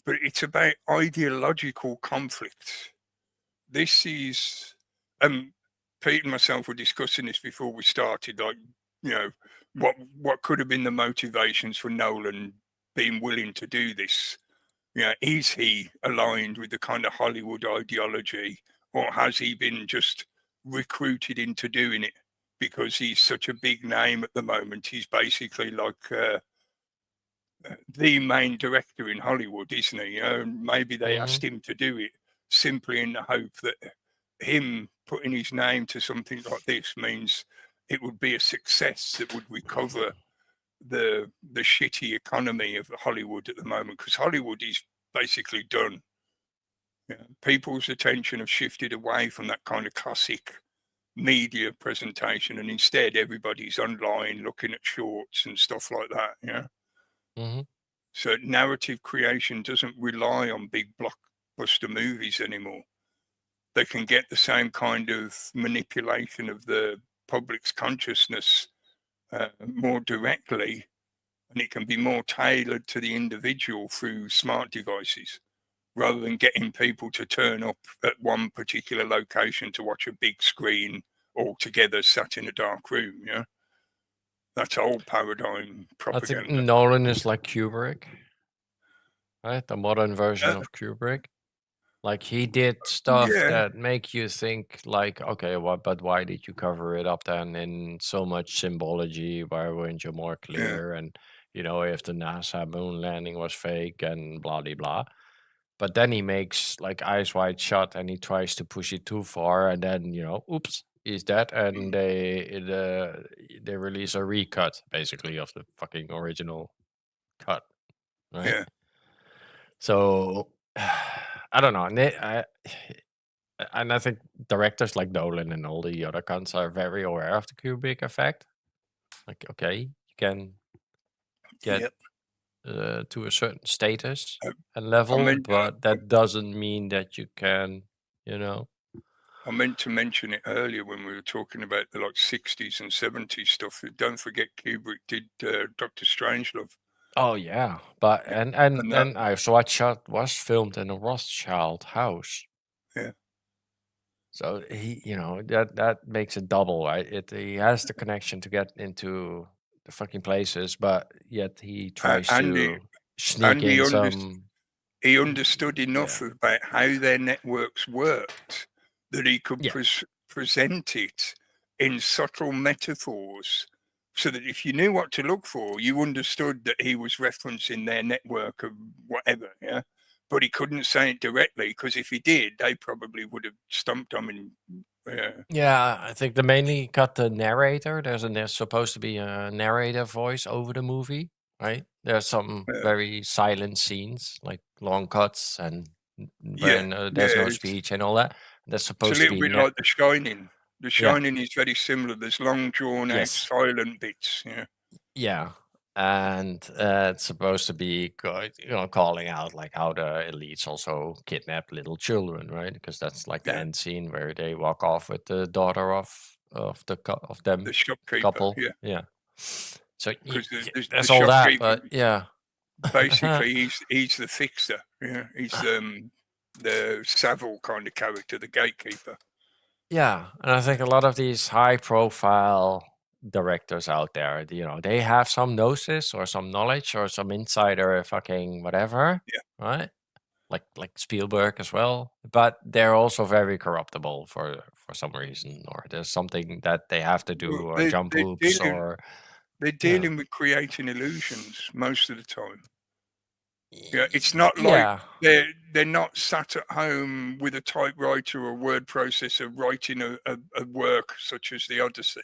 But it's about ideological conflict. This is, Pete and myself were discussing this before we started, what could have been the motivations for Nolan being willing to do this? Is he aligned with the kind of Hollywood ideology, or has he been just recruited into doing it because he's such a big name at the moment? He's basically like the main director in Hollywood, isn't he? Maybe they asked him to do it simply in the hope that him putting his name to something like this means it would be a success that would recover the shitty economy of Hollywood at the moment, because Hollywood is basically done. People's attention have shifted away from that kind of classic media presentation, and instead everybody's online looking at shorts and stuff like that. So narrative creation doesn't rely on big blockbuster movies anymore. They can get the same kind of manipulation of the public's consciousness more directly, and it can be more tailored to the individual through smart devices, rather than getting people to turn up at one particular location to watch a big screen all together sat in a dark room. That's old paradigm propaganda. I think Nolan is like Kubrick, right? The modern version of Kubrick. Like, he did stuff that make you think, like, okay, but why did you cover it up then in so much symbology? Why weren't you more clear? And, if the NASA moon landing was fake and blah, blah, blah. But then he makes, like, Eyes Wide Shut, and he tries to push it too far, and then, oops, he's dead, and they release a recut, basically, of the fucking original cut, right? Yeah. So... I don't know, and I think directors like Nolan and all the other cunts are very aware of the Kubrick effect. Like, okay, you can get to a certain status and level, but that doesn't mean that you can, I meant to mention it earlier when we were talking about the 60s and 70s stuff. Don't forget Kubrick did Dr. Strangelove. Oh yeah, but and Eyes Wide Shut was filmed in a Rothschild house. Yeah. So he, that makes it double, right? He has the connection to get into the fucking places, but yet he tries to sneak in some. He understood enough about how their networks worked that he could present it in subtle metaphors, so that if you knew what to look for, you understood that he was referencing their network of whatever. Yeah. But he couldn't say it directly, because if he did, they probably would have stumped him. Yeah, I think they mainly got the narrator. There's supposed to be a narrator voice over the movie, right? There's some very silent scenes, like long cuts, and when there's no speech and all that. There's supposed to be a little bit like The Shining. The Shining is very similar. There's long, drawn-out, silent bits. Yeah. Yeah. And it's supposed to be, calling out like how the elites also kidnap little children, right? Because that's like the end scene where they walk off with the daughter of them, the shopkeeper, couple. Yeah. So that's all that, but basically he's the fixer. Yeah, he's the Savile kind of character, the gatekeeper. Yeah, and I think a lot of these high-profile directors out there, they have some gnosis or some knowledge or some insider fucking whatever, right? Like Spielberg as well, but they're also very corruptible for some reason, or there's something that they have to do, or jump hoops, or they're dealing with creating illusions most of the time. Yeah, it's not like they're not sat at home with a typewriter or word processor writing a work such as the Odyssey.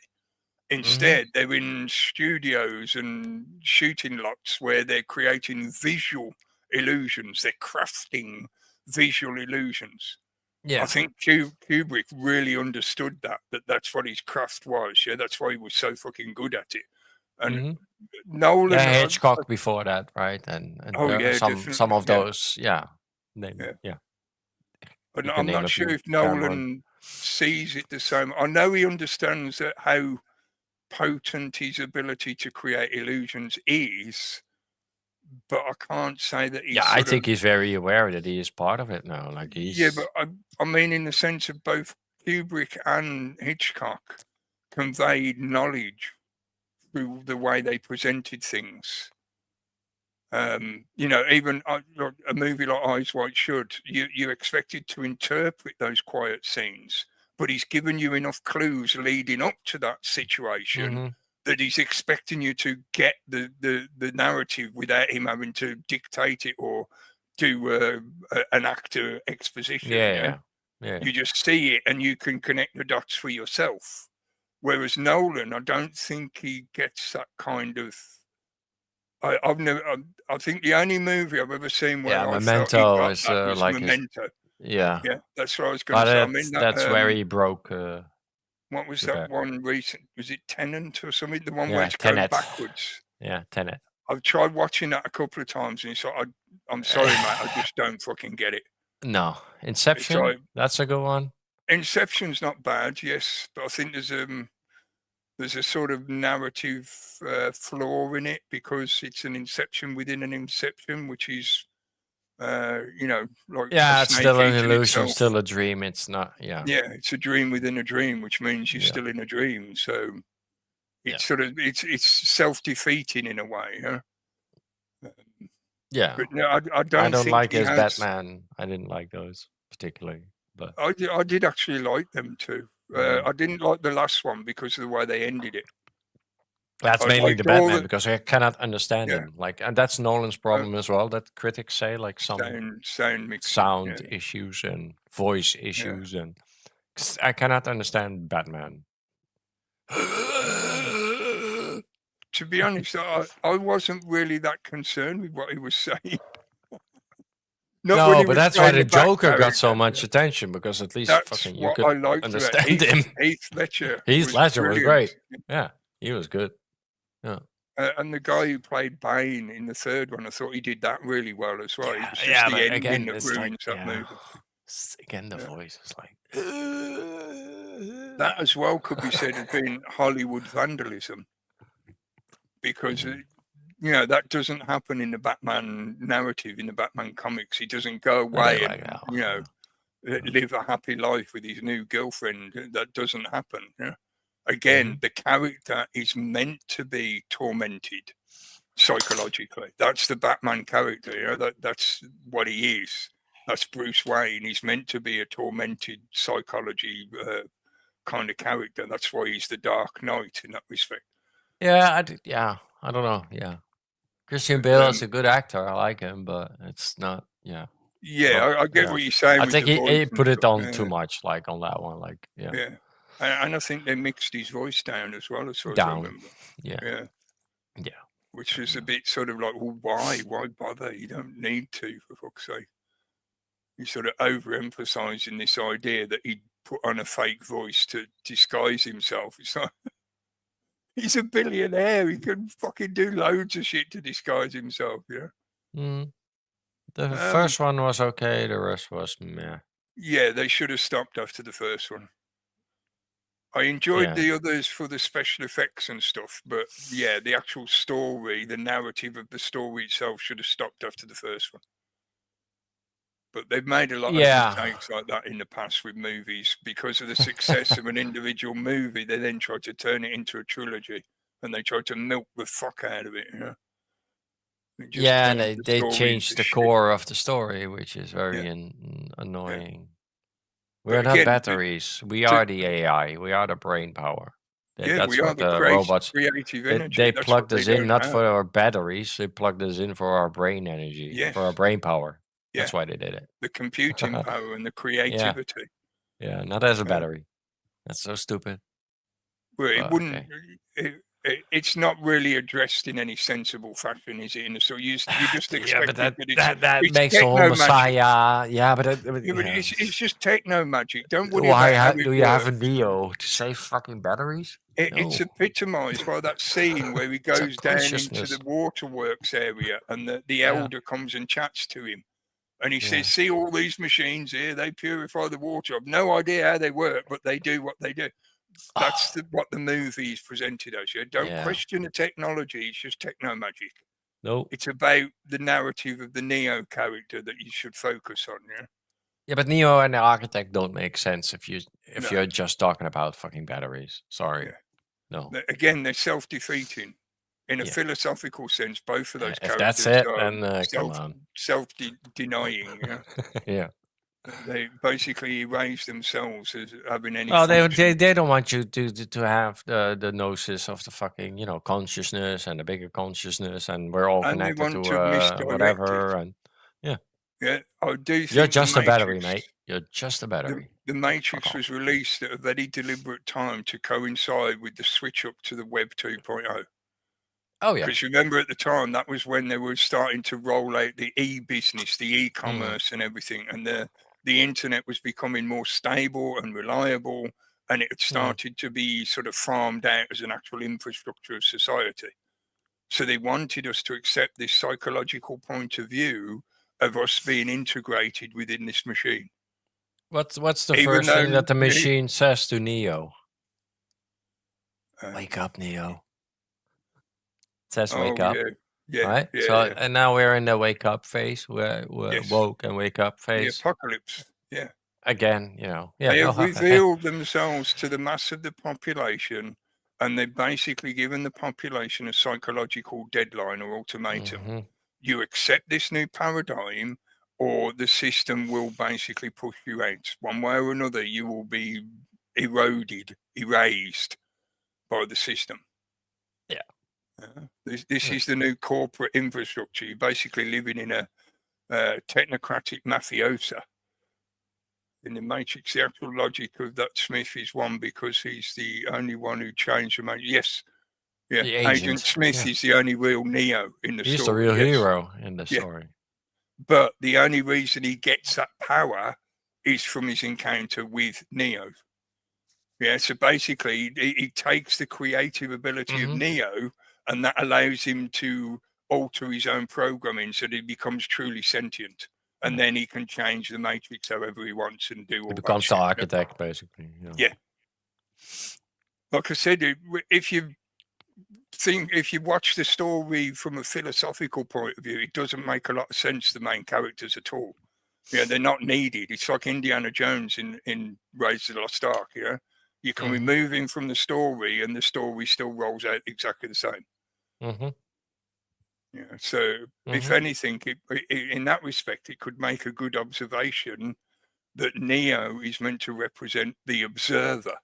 Instead, they're in studios and shooting lots where they're creating visual illusions. They're crafting visual illusions. Yeah, I think Kubrick really understood that's what his craft was. Yeah, that's why he was so fucking good at it. And Nolan, Hitchcock before that, right? And some of those, And I'm not sure if Nolan sees it the same. I know he understands that how potent his ability to create illusions is, but I can't say that he's. I think he's very aware that he is part of it now. Like he's. Yeah, but I mean, in the sense of both Kubrick and Hitchcock conveyed knowledge through the way they presented things. Even a movie like Eyes Wide Shut, you're expected to interpret those quiet scenes, but he's given you enough clues leading up to that situation that he's expecting you to get the narrative without him having to dictate it or do an actor exposition. Yeah. You just see it and you can connect the dots for yourself. Whereas Nolan, I don't think he gets that kind of. I think the only movie I've ever seen where Memento is like Memento. Yeah, that's what I was going to say. That's where he broke. What was that one recent? Was it Tenet or something? The one where it's going backwards. Yeah, Tenet. I've tried watching that a couple of times, and it's like, I'm sorry, mate, I just don't fucking get it. No, Inception. That's a good one. Inception's not bad, yes, but I think there's a sort of narrative flaw in it because it's an inception within an inception, which is, like it's still an illusion, still a dream. It's not, it's a dream within a dream, which means you're still in a dream. So it's sort of it's self-defeating in a way, huh? But no, I don't think like his Batman. I didn't like those particularly, but I did actually like them too. I didn't like the last one because of the way they ended it. That's mainly the Batman because I cannot understand him. And that's Nolan's problem as well. That critics say some sound issues and voice issues, and I cannot understand Batman. To be honest, I wasn't really that concerned with what he was saying. But that's why the Joker got so much attention, because at least you could understand him. Heath Ledger. Heath Ledger was great. Yeah, he was good. Yeah. And the guy who played Bane in the third one, I thought he did that really well as well. Yeah, it was just the ending that ruins that movie. Again, the voice is like... That as well could be said as being Hollywood vandalism. Because... that doesn't happen in the Batman narrative, in the Batman comics. He doesn't go away live a happy life with his new girlfriend. That doesn't happen. Yeah? Again, the character is meant to be tormented psychologically. That's the Batman character. You know, that's what he is. That's Bruce Wayne. He's meant to be a tormented psychology kind of character. That's why he's the Dark Knight in that respect. Yeah, I don't know. Yeah, Christian Bale is a good actor. I like him, but it's not. Yeah. Yeah, I get what you're saying. I think he put it on too much, like on that one. Like, yeah. Yeah, and I think they mixed his voice down as well, as far as I remember. Yeah. Which is a bit sort of like, well, why bother? You don't need to, for fuck's sake. He's sort of overemphasizing this idea that he put on a fake voice to disguise himself. It's like, he's a billionaire. He can fucking do loads of shit to disguise himself. Yeah. The first one was okay. The rest was meh. Yeah, they should have stopped after the first one. I enjoyed the others for the special effects and stuff, but yeah, the actual story, the narrative of the story itself should have stopped after the first one. But they've made a lot of mistakes like that in the past with movies. Because of the success of an individual movie, they then try to turn it into a trilogy, and they try to milk the fuck out of it. You know? Yeah, and they changed the core of the story, which is very annoying. We're not batteries. We are the AI. We are the brain power. That's we are what the robots. creative energy. They plugged us in not for our batteries. They plugged us in for our brain energy, for our brain power. That's why they did it. The computing power and the creativity. Yeah, not as a battery. That's so stupid. Well, it wouldn't. It's not really addressed in any sensible fashion, is it? So you just expect that makes the whole Messiah. Yeah, but it's just techno magic. Don't worry about how do you have a Neo to save fucking batteries? It's epitomized by that scene where he goes down into the waterworks area, and the elder comes and chats to him, and he says, "See all these machines here? They purify the water. I've no idea how they work, but they do what they do." That's what the movie is presented as. Don't question the technology. It's just techno magic. No, it's about the narrative of the Neo character that you should focus on. Yeah, but Neo and the Architect don't make sense if you're just talking about fucking batteries. Sorry, no. Again, they're self-defeating in a philosophical sense. Both of those characters that's it, then come on. Self-denying. Yeah. They basically erase themselves as having any. Oh, they don't want you to have the gnosis of the fucking consciousness and the bigger consciousness, and we're all connected to whatever. And yeah, I do. Think you're just a battery, mate. You're just a battery. The Matrix was released at a very deliberate time to coincide with the switch up to the Web 2.0. Oh yeah, because remember at the time that was when they were starting to roll out the e-business, the e-commerce, and everything, and the internet was becoming more stable and reliable, and it had started to be sort of farmed out as an actual infrastructure of society. So they wanted us to accept this psychological point of view of us being integrated within this machine. What's the first thing that the machine says to Neo? Wake up, Neo. It says wake up. Right. And now we're in the wake up phase. We're woke and wake up phase. The apocalypse. Yeah. Again, they have revealed themselves to the mass of the population, and they've basically given the population a psychological deadline or ultimatum. Mm-hmm. You accept this new paradigm, or the system will basically push you out. One way or another, you will be eroded, erased by the system. Yeah. This is the new corporate infrastructure. You're basically living in a technocratic mafiosa. In the Matrix, the actual logic of that Smith is one because he's the only one who changed the Matrix. Yes, Agent Smith is the only real Neo in the story. He's the real hero in the story. But the only reason he gets that power is from his encounter with Neo. Yeah, so basically, he takes the creative ability of Neo, and that allows him to alter his own programming so that he becomes truly sentient. And then he can change the Matrix however he wants and do all that. He becomes the architect, basically. Yeah. Like I said, if you watch the story from a philosophical point of view, it doesn't make a lot of sense, the main characters at all. Yeah, they're not needed. It's like Indiana Jones in Raiders of the Lost Ark. Yeah, you can remove him from the story, and the story still rolls out exactly the same. Yeah. So, if anything, in that respect, it could make a good observation that Neo is meant to represent the observer.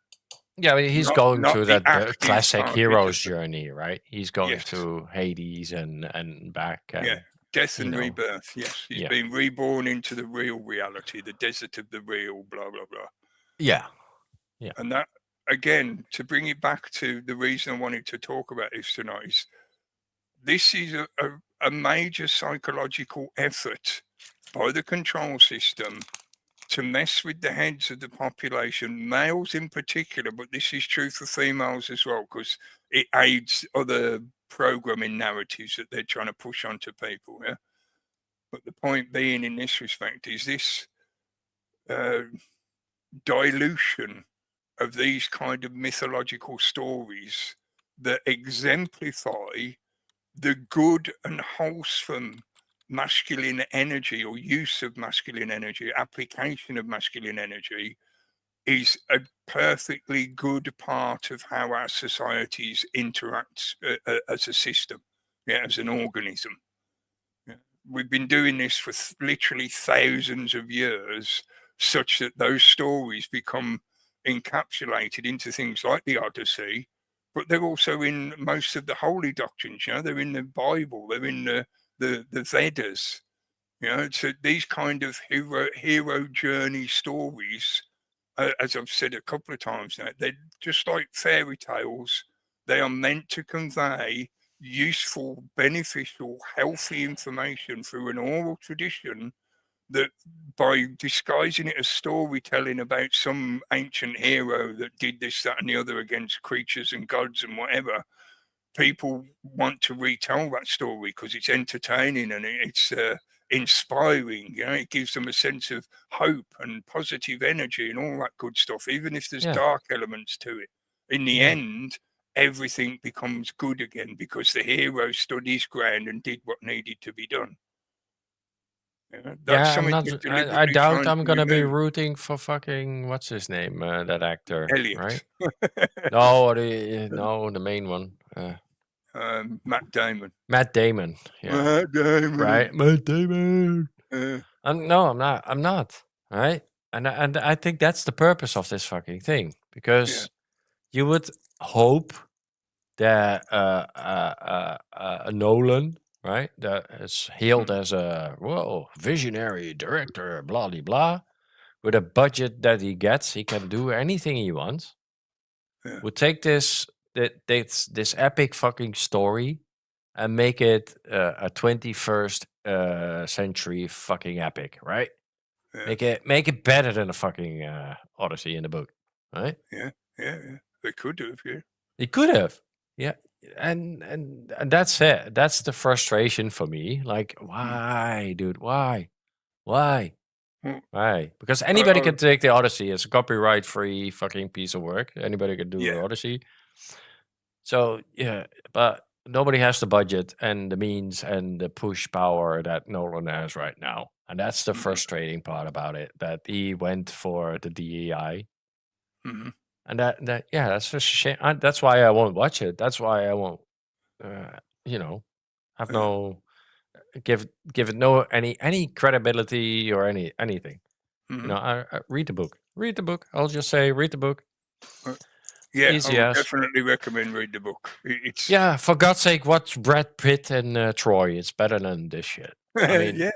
Yeah, he's going through the that classic hero's journey, right? He's going through Hades and back. And, death and rebirth. Yes, he's been reborn into the real reality, the desert of the real, blah, blah, blah. Yeah. And that, again, to bring it back to the reason I wanted to talk about this tonight is this is a major psychological effort by the control system to mess with the heads of the population, males in particular, but this is true for females as well, because it aids other programming narratives that they're trying to push onto people. Yeah. But the point being in this respect is this dilution of these kind of mythological stories that exemplify the good and wholesome masculine energy or use of masculine energy, application of masculine energy, is a perfectly good part of how our societies interact as a system, as an organism. We've been doing this for literally thousands of years, such that those stories become encapsulated into things like the Odyssey, but they're also in most of the holy doctrines. They're in the Bible, they're in the Vedas. So these kind of hero journey stories, as I've said a couple of times now, they're just like fairy tales. They are meant to convey useful, beneficial, healthy information through an oral tradition that, by disguising it as storytelling about some ancient hero that did this, that, and the other against creatures and gods and whatever, people want to retell that story because it's entertaining and it's inspiring. It gives them a sense of hope and positive energy and all that good stuff, even if there's dark elements to it. In the end, everything becomes good again because the hero stood his ground and did what needed to be done. I doubt I'm gonna be rooting for fucking what's his name, that actor, Elliot. right? No, the main one. Matt Damon. Matt Damon. Yeah. Matt Damon. Right. Matt Damon. No, I'm not. Right. And I think that's the purpose of this fucking thing, because you would hope that Nolan, right, that is hailed as a visionary director, blah blah blah, with a budget that he gets, he can do anything he wants. Would take this epic fucking story and make it a 21st century fucking epic, right? Make it better than a fucking Odyssey in the book, right? Yeah. They could have, They could have, and that's it. That's the frustration for me. Like, why, dude? Why? Because anybody can take the Odyssey. It's a copyright-free fucking piece of work. Anybody can do the Odyssey. So but nobody has the budget and the means and the push power that Nolan has right now. And that's the frustrating part about it, that he went for the DEI. And that's just a shame. That's why I won't watch it. That's why I won't, have no, give it no any credibility or anything. I read the book. Read the book. I'll just say read the book. I would definitely recommend read the book. It's for God's sake, watch Brad Pitt and Troy. It's better than this shit. I mean,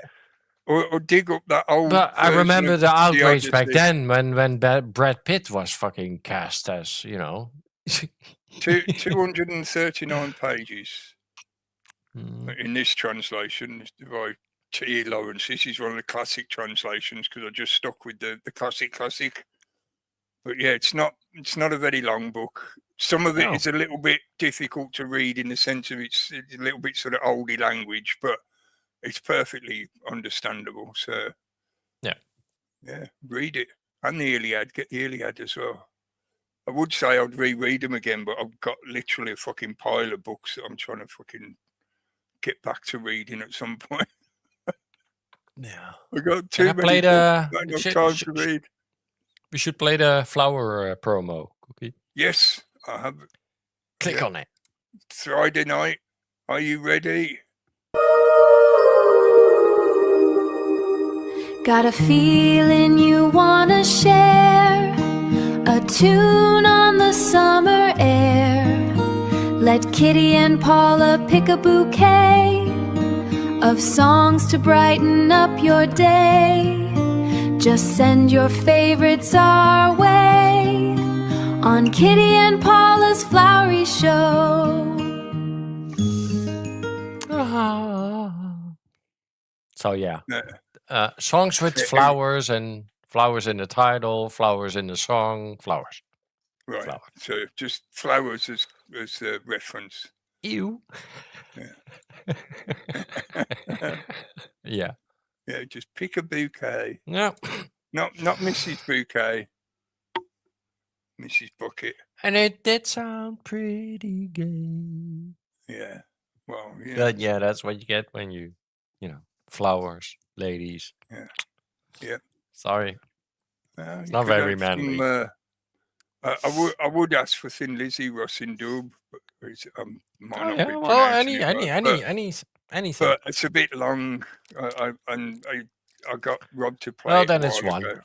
or dig up that old. But I remember the outrage back then when Brad Pitt was fucking cast as 239 pages in this translation by T. Lawrence. This is one of the classic translations because I just stuck with the classic. But it's not a very long book. Some of it is a little bit difficult to read in the sense of it's a little bit sort of oldie language, but it's perfectly understandable. So read it. And the Iliad. Get the Iliad as well. I would say I'd reread them again, but I've got literally a fucking pile of books that I'm trying to fucking get back to reading at some point. Yeah. I got Can too I play many books, not enough time to read. We should play the flower promo, Cookie. Yes, I have. Click on it. Friday night. Are you ready? Got a feeling you wanna share a tune on the summer air. Let Kitty and Paula pick a bouquet of songs to brighten up your day. Just send your favorites our way on Kitty and Paula's Flowery Show. So yeah, songs with flowers and flowers in the title, flowers in the song, flowers. Right. Flowers. So just flowers as a reference. Ew. Yeah. Yeah. Yeah. Just pick a bouquet. No. Not Mrs. Bouquet. Mrs. Bucket. And it did sound pretty gay. Yeah. Well, yeah. But yeah, that's what you get when you know, flowers, ladies. Yeah. Yeah. Sorry. It's not very manly. I would ask for Thin Lizzy, Ross in Dub, but might not be well, anything. But it's a bit long. I got Rob to play. Well, it then a it's while one. ago.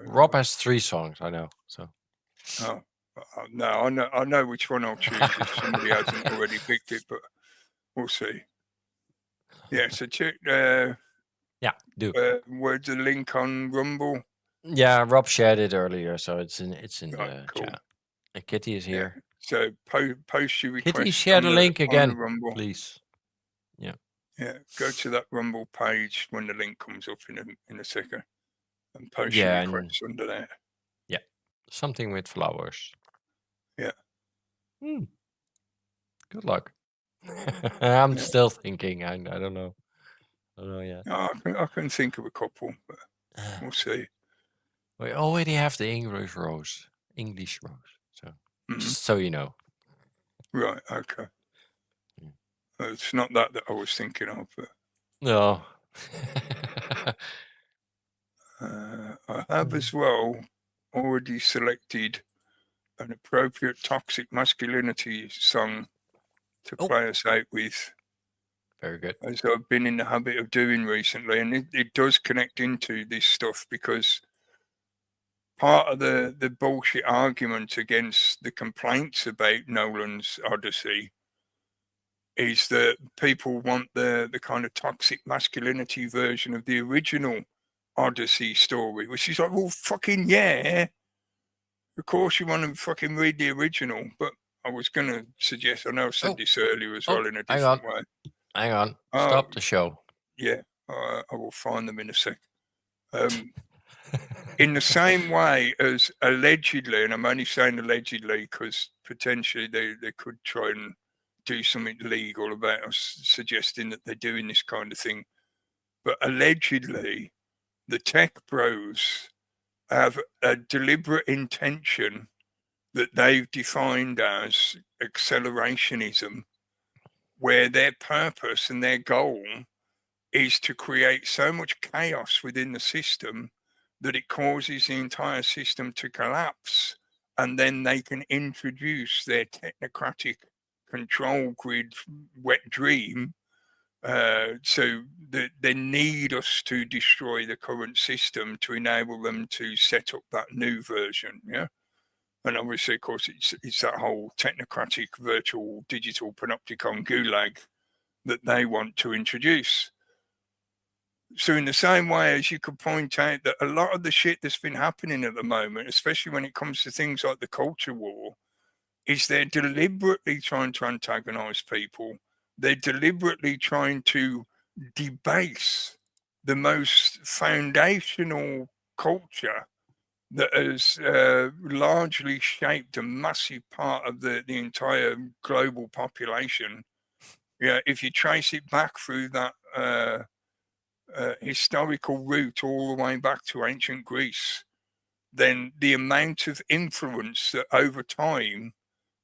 Rob has 3 songs, I know. So. Oh no, I know which one I'll choose if somebody hasn't already picked it, but we'll see. Yeah, so check. Yeah, do. Where's the link on Rumble? Yeah, Rob shared it earlier, so it's in the cool. chat. And Kitty is here. Yeah. So post your request. Kitty, share the link again, Rumble. please. Yeah. Yeah, go to that Rumble page when the link comes up in a second, and post your requests under there. Yeah, something with flowers. Yeah. Good luck. I'm still thinking. I don't know. I don't know yet. I can think of a couple, but we'll see. We already have the English rose. So just so you know. Right. Okay. It's not that I was thinking of, but no. I have as well already selected an appropriate toxic masculinity song to play us out with. Very good. As I've been in the habit of doing recently, and it does connect into this stuff, because part of the bullshit argument against the complaints about Nolan's Odyssey is that people want the kind of toxic masculinity version of the original Odyssey story, which is like, well, fucking yeah. Of course you want to fucking read the original, but I was going to suggest, I know I said this earlier as well in a different way. Hang on. Stop the show. Yeah, I will find them in a sec. In the same way as allegedly, and I'm only saying allegedly because potentially they could try and do something legal about us suggesting that they're doing this kind of thing. But allegedly, the tech bros have a deliberate intention that they've defined as accelerationism, where their purpose and their goal is to create so much chaos within the system that it causes the entire system to collapse, and then they can introduce their technocratic control grid wet dream. So they need us to destroy the current system to enable them to set up that new version. Yeah. And obviously, of course, it's that whole technocratic virtual digital panopticon gulag that they want to introduce. So in the same way as you could point out that a lot of the shit that's been happening at the moment, especially when it comes to things like the culture war, is they're deliberately trying to antagonize people. They're deliberately trying to debase the most foundational culture that has largely shaped a massive part of the entire global population. Yeah, if you trace it back through that historical route all the way back to ancient Greece, then the amount of influence that over time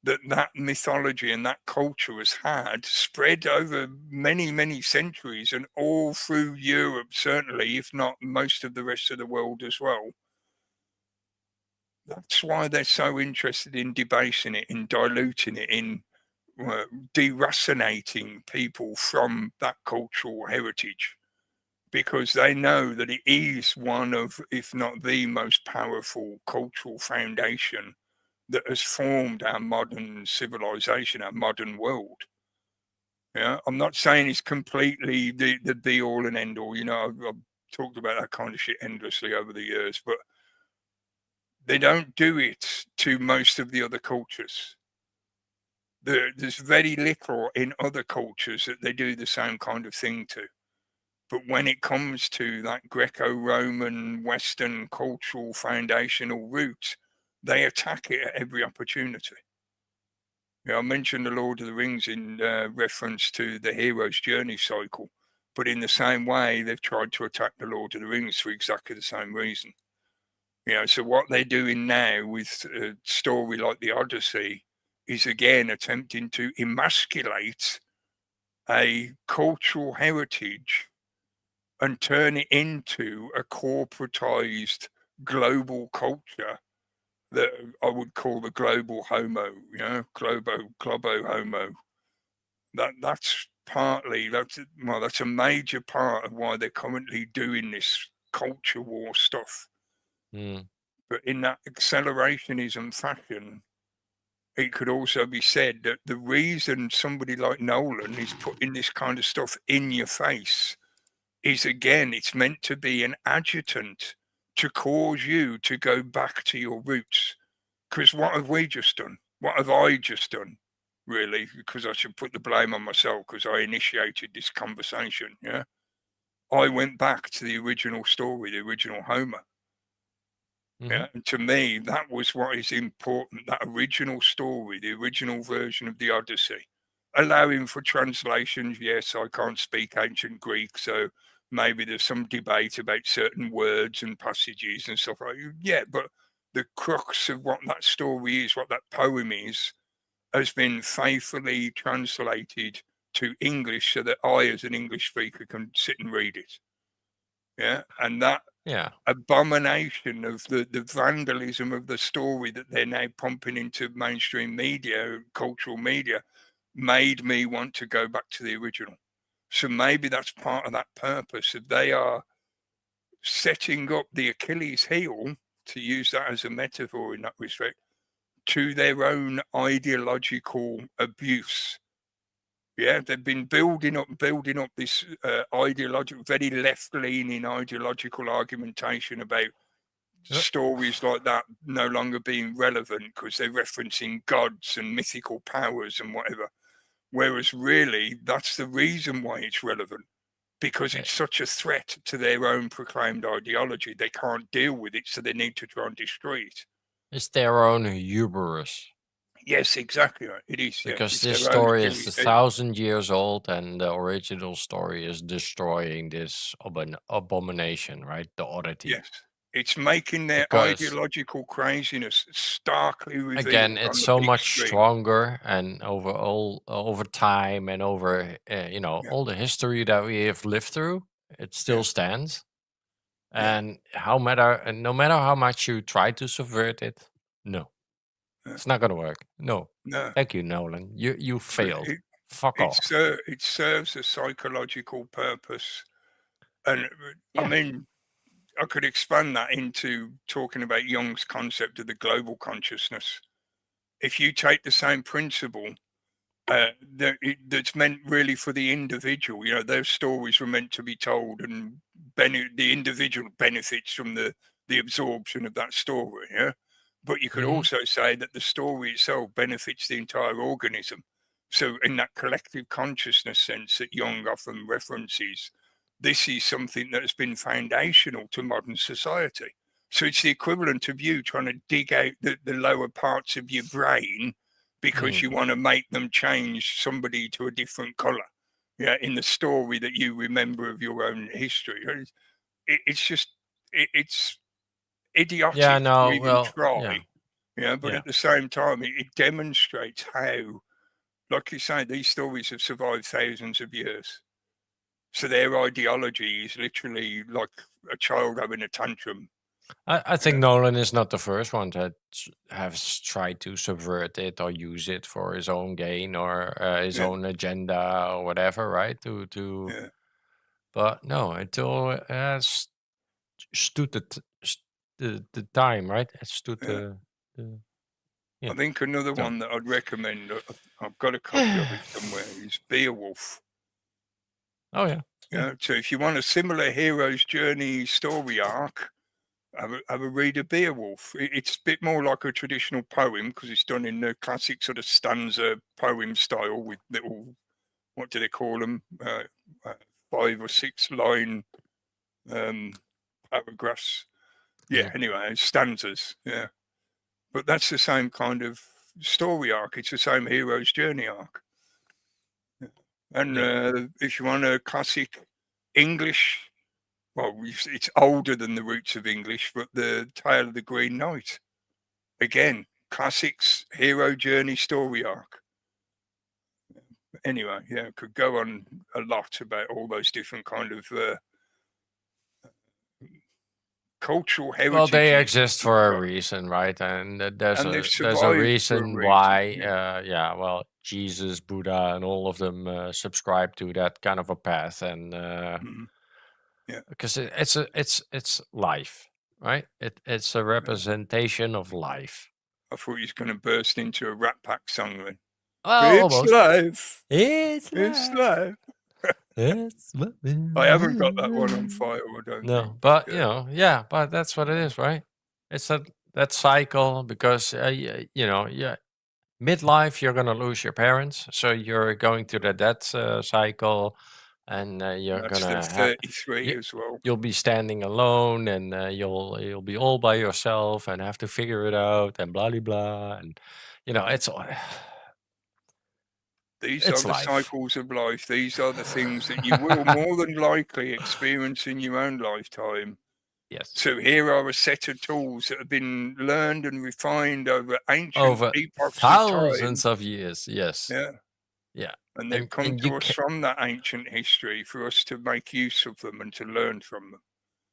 that mythology and that culture has had spread over many, many centuries and all through Europe, certainly, if not most of the rest of the world as well. That's why they're so interested in debasing it, in diluting it, in deracinating people from that cultural heritage, because they know that it is one of, if not the most powerful cultural foundation that has formed our modern civilization, our modern world. Yeah, I'm not saying it's completely the be all and end all. You know, I've talked about that kind of shit endlessly over the years, but they don't do it to most of the other cultures. There's very little in other cultures that they do the same kind of thing to. But when it comes to that Greco-Roman Western cultural foundational root, they attack it at every opportunity. I mentioned the Lord of the Rings in reference to the hero's journey cycle, but in the same way, they've tried to attack the Lord of the Rings for exactly the same reason. So what they're doing now with a story like the Odyssey is again attempting to emasculate a cultural heritage and turn it into a corporatized global culture that I would call the global homo, globo homo. That's a major part of why they're currently doing this culture war stuff. But in that accelerationism fashion, it could also be said that the reason somebody like Nolan is putting this kind of stuff in your face is, again, it's meant to be an adjutant to cause you to go back to your roots. Because what have we just done? What have I just done, really? Because I should put the blame on myself because I initiated this conversation, yeah? I went back to the original story, the original Homer. Yeah, and to me, that was what is important, that original story, the original version of the Odyssey. Allowing for translations, yes, I can't speak ancient Greek, so maybe there's some debate about certain words and passages and stuff like that. Yeah, but the crux of what that story is, what that poem is, has been faithfully translated to English so that I, as an English speaker, can sit and read it. Yeah, and that abomination of the vandalism of the story that they're now pumping into mainstream media, cultural media, made me want to go back to the original. So maybe that's part of that purpose. If they are setting up the Achilles heel, to use that as a metaphor in that respect, to their own ideological abuse. Yeah, they've been building up this ideological, very left-leaning ideological argumentation about stories like that no longer being relevant because they're referencing gods and mythical powers and whatever. Whereas really, that's the reason why it's relevant, because it's such a threat to their own proclaimed ideology. They can't deal with it, so they need to try and destroy it. It's their own hubris. Yes, exactly right. It is. Because this story is 1,000 years old, and the original story is destroying this abomination, right? The oddity. Yes. It's making their ideological craziness starkly revealed. Again, it's so much stronger, and over time and over all the history that we have lived through, it still stands. And no matter how much you try to subvert it, no. It's not going to work. No. Thank you, Nolan. You failed. Fuck off. It serves a psychological purpose. And I mean, I could expand that into talking about Jung's concept of the global consciousness. If you take the same principle that's meant really for the individual, those stories were meant to be told, and the individual benefits from the absorption of that story, yeah? But you could also say that the story itself benefits the entire organism. So in that collective consciousness sense that Jung often references, this is something that has been foundational to modern society. So it's the equivalent of you trying to dig out the lower parts of your brain because you want to make them change somebody to a different color, in the story that you remember of your own history. It's idiotic to even try. Yeah, but at the same time, it demonstrates how, like you say, these stories have survived thousands of years. So their ideology is literally like a child having a tantrum. I think Nolan is not the first one that has tried to subvert it or use it for his own gain or his own agenda or whatever, right? But no, it all has stood the time, right? It stood the I think another one that I'd recommend, I've got a copy of it somewhere, is Beowulf. Oh, yeah. Yeah. So if you want a similar hero's journey story arc, have a read of Beowulf. It's a bit more like a traditional poem because it's done in the classic sort of stanza poem style with little, what do they call them, 5 or 6 line paragraphs. Yeah, anyway, stanzas. Yeah. But that's the same kind of story arc. It's the same hero's journey arc. And if you want a classic English, well, it's older than the roots of English, but the Tale of the Green Knight. Again, classics, hero journey story arc. Anyway, yeah, could go on a lot about all those different kind of cultural heritage. Well, they exist for a reason, right? And there's a reason why, well, Jesus, Buddha, and all of them subscribe to that kind of a path, and because it's life, right? It's a representation of life. I thought he was going to burst into a Rat Pack song then. Well, it's almost. Life. It's life. It's I haven't got that one on file, I don't think. But but that's what it is, right? It's that cycle because midlife you're gonna lose your parents, so you're going through the death cycle, and you're That's gonna the 33 as well. You'll be standing alone, and you'll be all by yourself and have to figure it out, and blah blah blah, and it's. These are the cycles of life. These are the things that you will more than likely experience in your own lifetime. Yes. So here are a set of tools that have been learned and refined over ancient epochs thousands of years. Yes. Yeah. Yeah. And they've come to us from that ancient history for us to make use of them and to learn from them.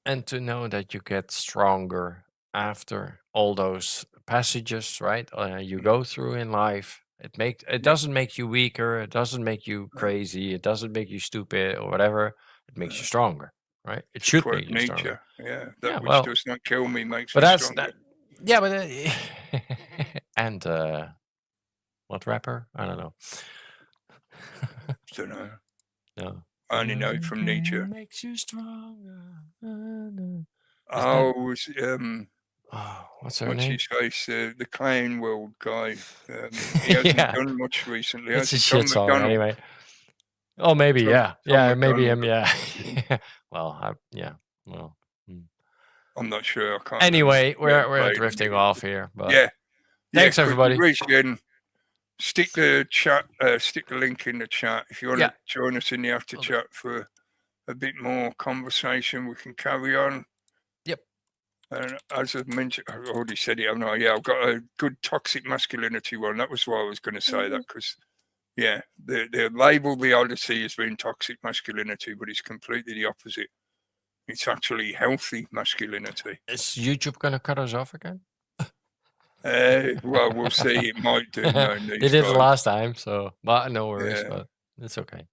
And to know that you get stronger after all those passages, right? You go through in life. It doesn't make you weaker. It doesn't make you crazy. It doesn't make you stupid or whatever. It makes you stronger, right? It should make you stronger. Yeah, that which does not kill me makes me stronger. But and what rapper? I don't know. Don't know. No. I only know it from Nietzsche. Makes you stronger. What's her name? His face? The Clown World guy. He hasn't done much recently. It's a shit song anyway. Oh, maybe maybe him. Yeah. Well, Well, I'm not sure. I can't. Anyway, we're drifting off here, but thanks everybody. Stick the chat. Stick the link in the chat if you want to join us in the after chat for a bit more conversation. We can carry on. Yep. And as I mentioned, I already said it, haven't I? Yeah, I've got a good toxic masculinity one. That was why I was going to say that because, they label the Odyssey as being toxic masculinity, but it's completely the opposite. It's actually healthy masculinity. Is YouTube going to cut us off again? Well, we'll see. It might do. They did it last time, but no worries. But it's okay.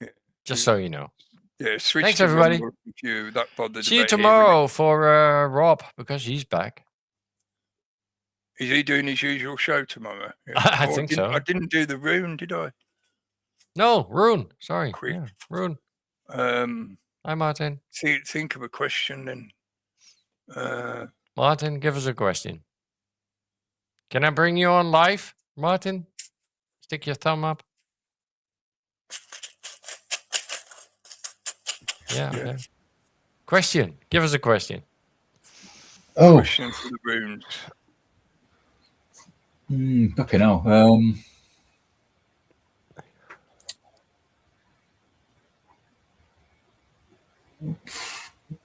Yeah. Just so you know. Yeah, switch. Thanks, everybody. If you that bothered. See you tomorrow for Rob because he's back. Is he doing his usual show tomorrow? Yeah. I think so. I didn't do the rune, did I? No, rune. Sorry. Quick. Yeah, rune. Hi, Martin. Think of a question then. Martin, give us a question. Can I bring you on live, Martin? Stick your thumb up. Yeah. Question. Give us a question. Oh. Question for the runes. Fucking hell.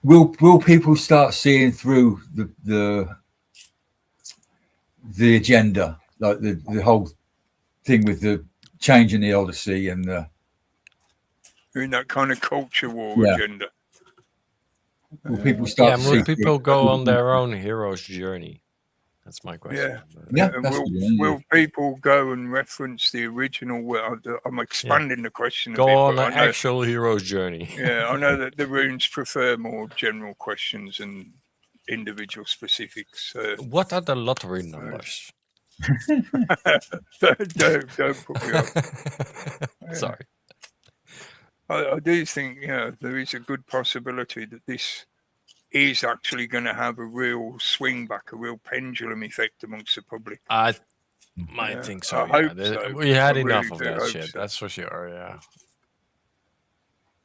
Will people start seeing through the agenda, like the whole thing with the change in the Odyssey and the in that kind of culture war agenda. Will people start to see people go on their own hero's journey? That's my question. Yeah. Will people go and reference the original? Well, I'm expanding the question a bit. Go on an actual hero's journey. Yeah, I know that the runes prefer more general questions and individual specifics. What are the lottery numbers? don't put me off. Sorry. I do think, there is a good possibility that this is actually going to have a real swing back, a real pendulum effect amongst the public. I might think so. I hope so. We had I enough really of that hope shit. so. That's for sure. Yeah.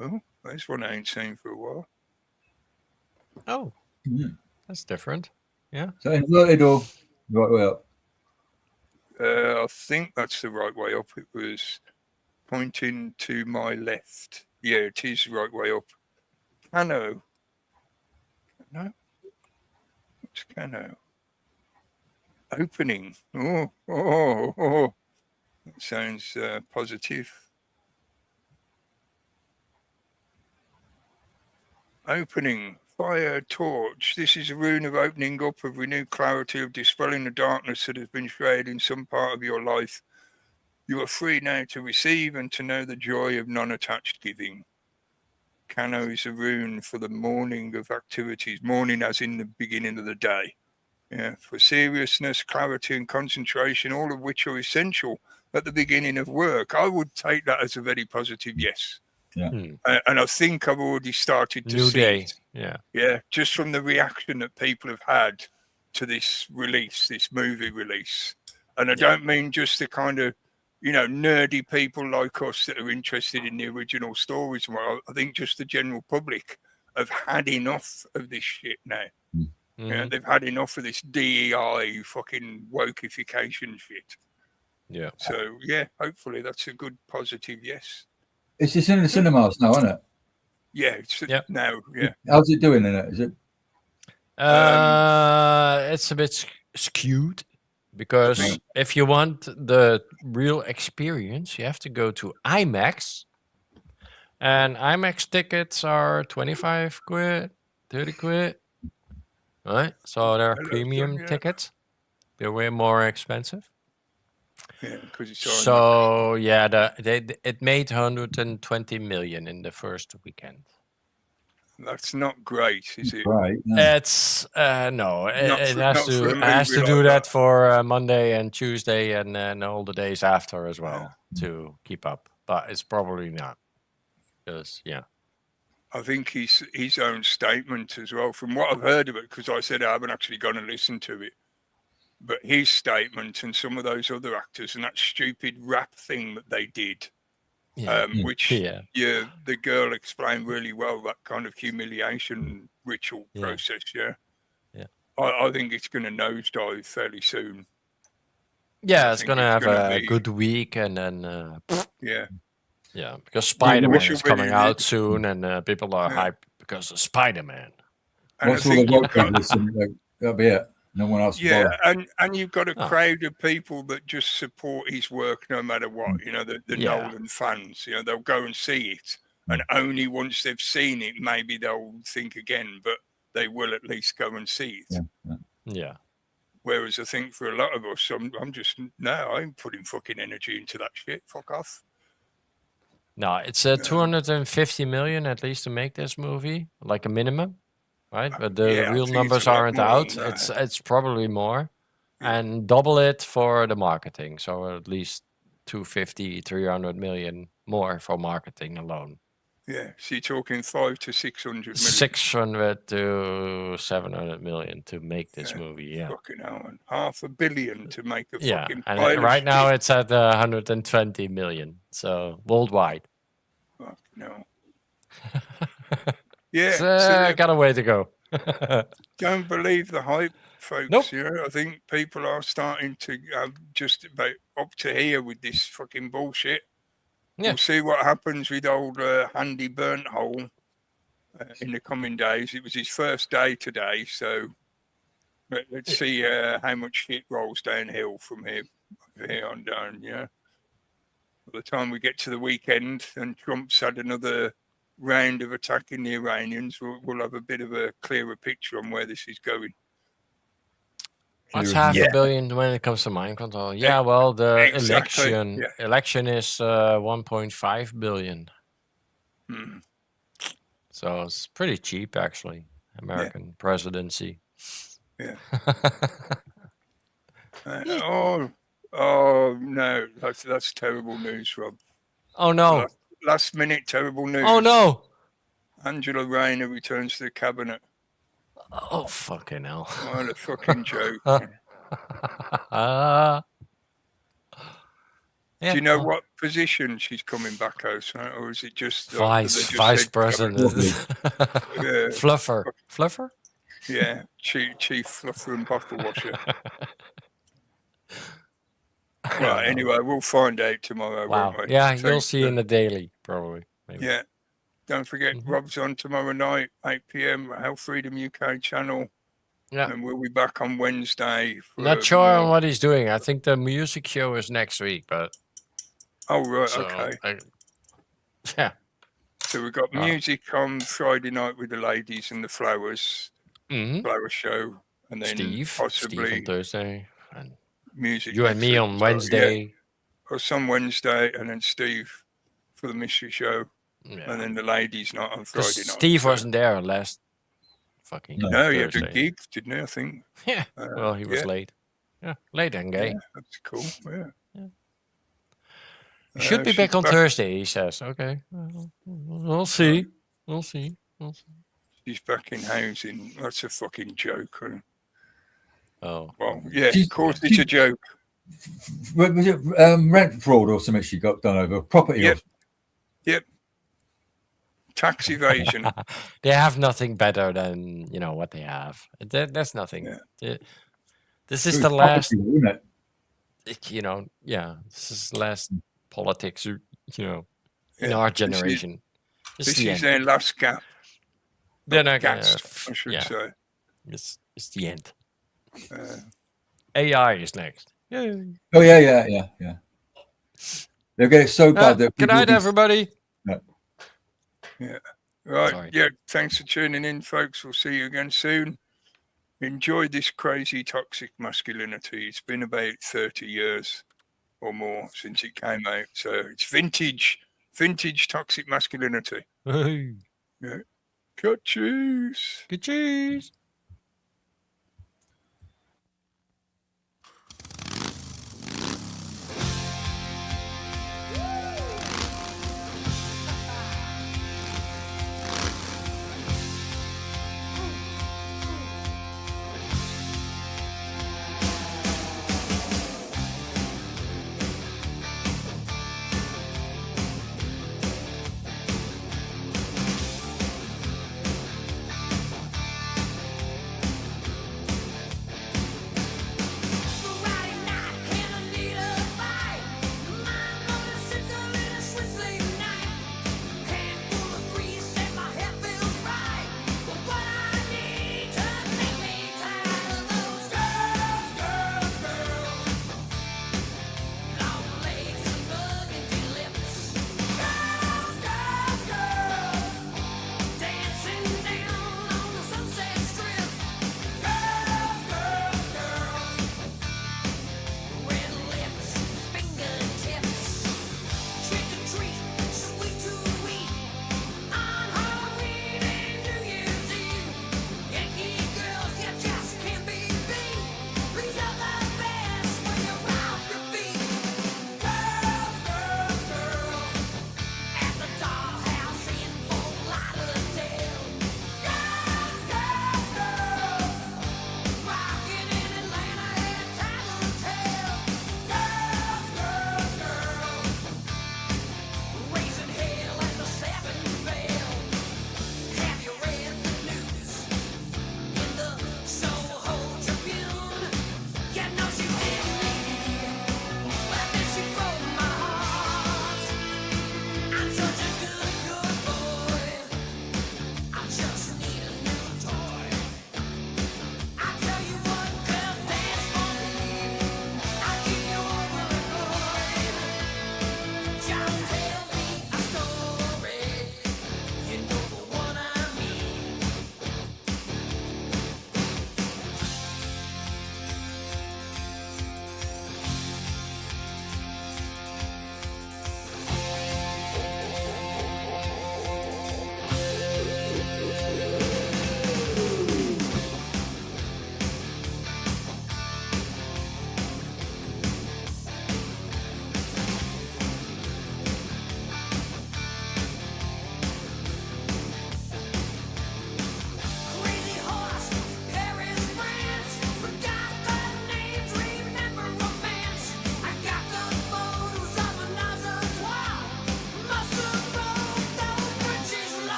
Oh, that's one I ain't seen for a while. Oh, that's different. Yeah. So inverted or right way up? I think that's the right way up. It was pointing to my left. Yeah, it is the right way up. Cano. No. What's Cano? Opening. Oh. That sounds positive. Opening. Fire torch. This is a rune of opening up, of renewed clarity, of dispelling the darkness that has been shrouded in some part of your life. You are free now to receive and to know the joy of non-attached giving. Cano is a rune for the morning of activities. Morning as in the beginning of the day. Yeah, for seriousness, clarity and concentration, all of which are essential at the beginning of work. I would take that as a very positive yes. Yeah. And I think I've already started to see it. Yeah, just from the reaction that people have had to this release, this movie release. And I don't mean just the kind of, nerdy people like us that are interested in the original stories. Well, I think just the general public have had enough of this shit now. Mm-hmm. Yeah, they've had enough of this DEI fucking wokeification shit. Yeah. So, hopefully that's a good positive yes. It's just in the cinemas now, isn't it? Yeah, it's now, yeah. How's it doing in it? Is it? It's a bit skewed because if you want the real experience, you have to go to IMAX. And IMAX tickets are 25 quid, 30 quid. Right? So they're premium tickets. They're way more expensive. Yeah, because it's so it made 120 million in the first weekend. That's not great, is it? Right. No. It's no. It has to do that for Monday and Tuesday and all the days after as well to keep up. But it's probably not. Because I think his own statement as well, from what I've heard of it, because I said I haven't actually gone and listened to it. But his statement and some of those other actors and that stupid rap thing that they did, which the girl explained really well, that kind of humiliation ritual process, I think it's going to nosedive fairly soon. Yeah, it's going to have a good week and then... Yeah, because Spider-Man is coming out soon and people are hyped because of Spider-Man. What's all the work that'll be it. No one else. Yeah, and you've got a crowd of people that just support his work no matter what. The Nolan fans. They'll go and see it, and only once they've seen it, maybe they'll think again. But they will at least go and see it. Yeah. Whereas I think for a lot of us, I'm just I'm putting fucking energy into that shit. Fuck off. No, it's 250 million at least to make this movie, like a minimum. Right, but the real numbers aren't out. It's probably more, and double it for the marketing. So at least 250, 300 million more for marketing alone. Yeah, so you're talking 500 to 600 million. 600 to 700 million to make this movie. Yeah, fucking hell, and $500 million to make a fucking. And right now it's at 120 million. So worldwide. Fuck no. Yeah, so got a way to go. Don't believe the hype, folks. Nope. I think people are starting to just about up to here with this fucking bullshit. Yeah. We'll see what happens with old Andy Burnthole in the coming days. It was his first day today, so Let's see how much shit rolls downhill from here on down. Yeah. By the time we get to the weekend and Trump's had another round of attacking the Iranians, we'll have a bit of a clearer picture on where this is going. What's $500 million when it comes to mind control? Yeah, well, the election is 1.5 billion. So it's pretty cheap, actually. American presidency. Yeah. Oh no, that's terrible news, Rob. Oh no! Last minute terrible news. Oh no! Angela Rayner returns to the cabinet. Oh fucking hell! What a fucking joke. Do you know what position she's coming back as, or is it just vice president? Fluffer? Yeah, chief fluffer and bottle washer. Right, anyway, we'll find out tomorrow. Wow. Won't we? Yeah, you'll see in the daily, probably. Maybe. Yeah. Don't forget, Rob's on tomorrow night, 8 p.m. Health Freedom UK channel. Yeah. And we'll be back on Wednesday. Not sure on what he's doing. I think the music show is next week, but... Oh, right, okay. Yeah. So we've got music on Friday night with the ladies and the flowers. Flower show. And then Steve on Thursday. And music. You and me on Wednesday. Yeah. Or some Wednesday, and then Steve for the mystery show. Yeah. And then the ladies not on Friday night. Steve wasn't there last fucking No, he had a gig, didn't he, I think? Yeah. Well, he was late. Yeah, late and gay. Yeah, that's cool, yeah. He should be back on Thursday, he says. Okay. We'll see. We'll see. She's back in housing. That's a fucking joke. Oh. Well, yeah, of course it's a joke. Was it rent fraud or something she got done over? Property? Yep. Tax evasion. They have nothing better than, what they have. That's nothing. Yeah. This is the last... This is the last politics, in our generation. This is their last gap. Then I should say. It's the end. AI is next. Yay. Oh yeah. They'll get it so bad. Good night, everybody. Yeah. Right. Sorry. Yeah. Thanks for tuning in, folks. We'll see you again soon. Enjoy this crazy toxic masculinity. It's been about 30 years or more since it came out. So it's vintage toxic masculinity. Hey. Yeah. Good cheese. Good cheese.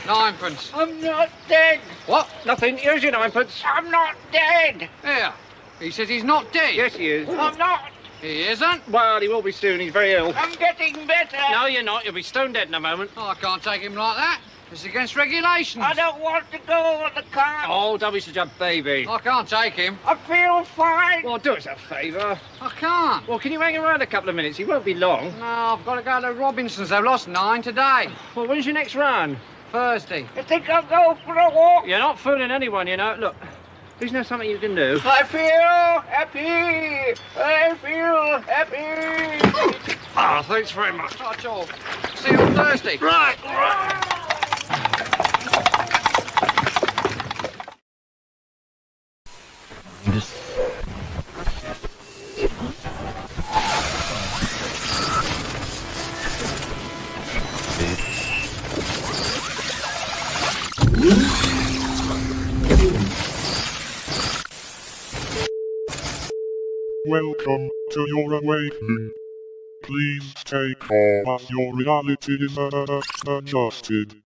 Ninepence. I'm not dead. What? Nothing. Here's your ninepence. I'm not dead. Here. He says he's not dead. Yes, he is. I'm not. He isn't? Well, he will be soon. He's very ill. I'm getting better. No, you're not. You'll be stone dead in a moment. Oh, I can't take him like that. It's against regulations. I don't want to go on the car. Oh, don't be such a baby. I can't take him. I feel fine. Well, do us a favour. I can't. Well, can you hang around a couple of minutes? He won't be long. No, I've got to go to Robinson's. They've lost 9 today. Well, when's your next run? Thursday. I think I'll go for a walk. You're not fooling anyone, you know. Look, isn't there something you can do? I feel happy. I feel happy. Ah, thanks very much. That's all. See you on Thursday. Right. Welcome to your awakening. Please take off as your reality is adjusted.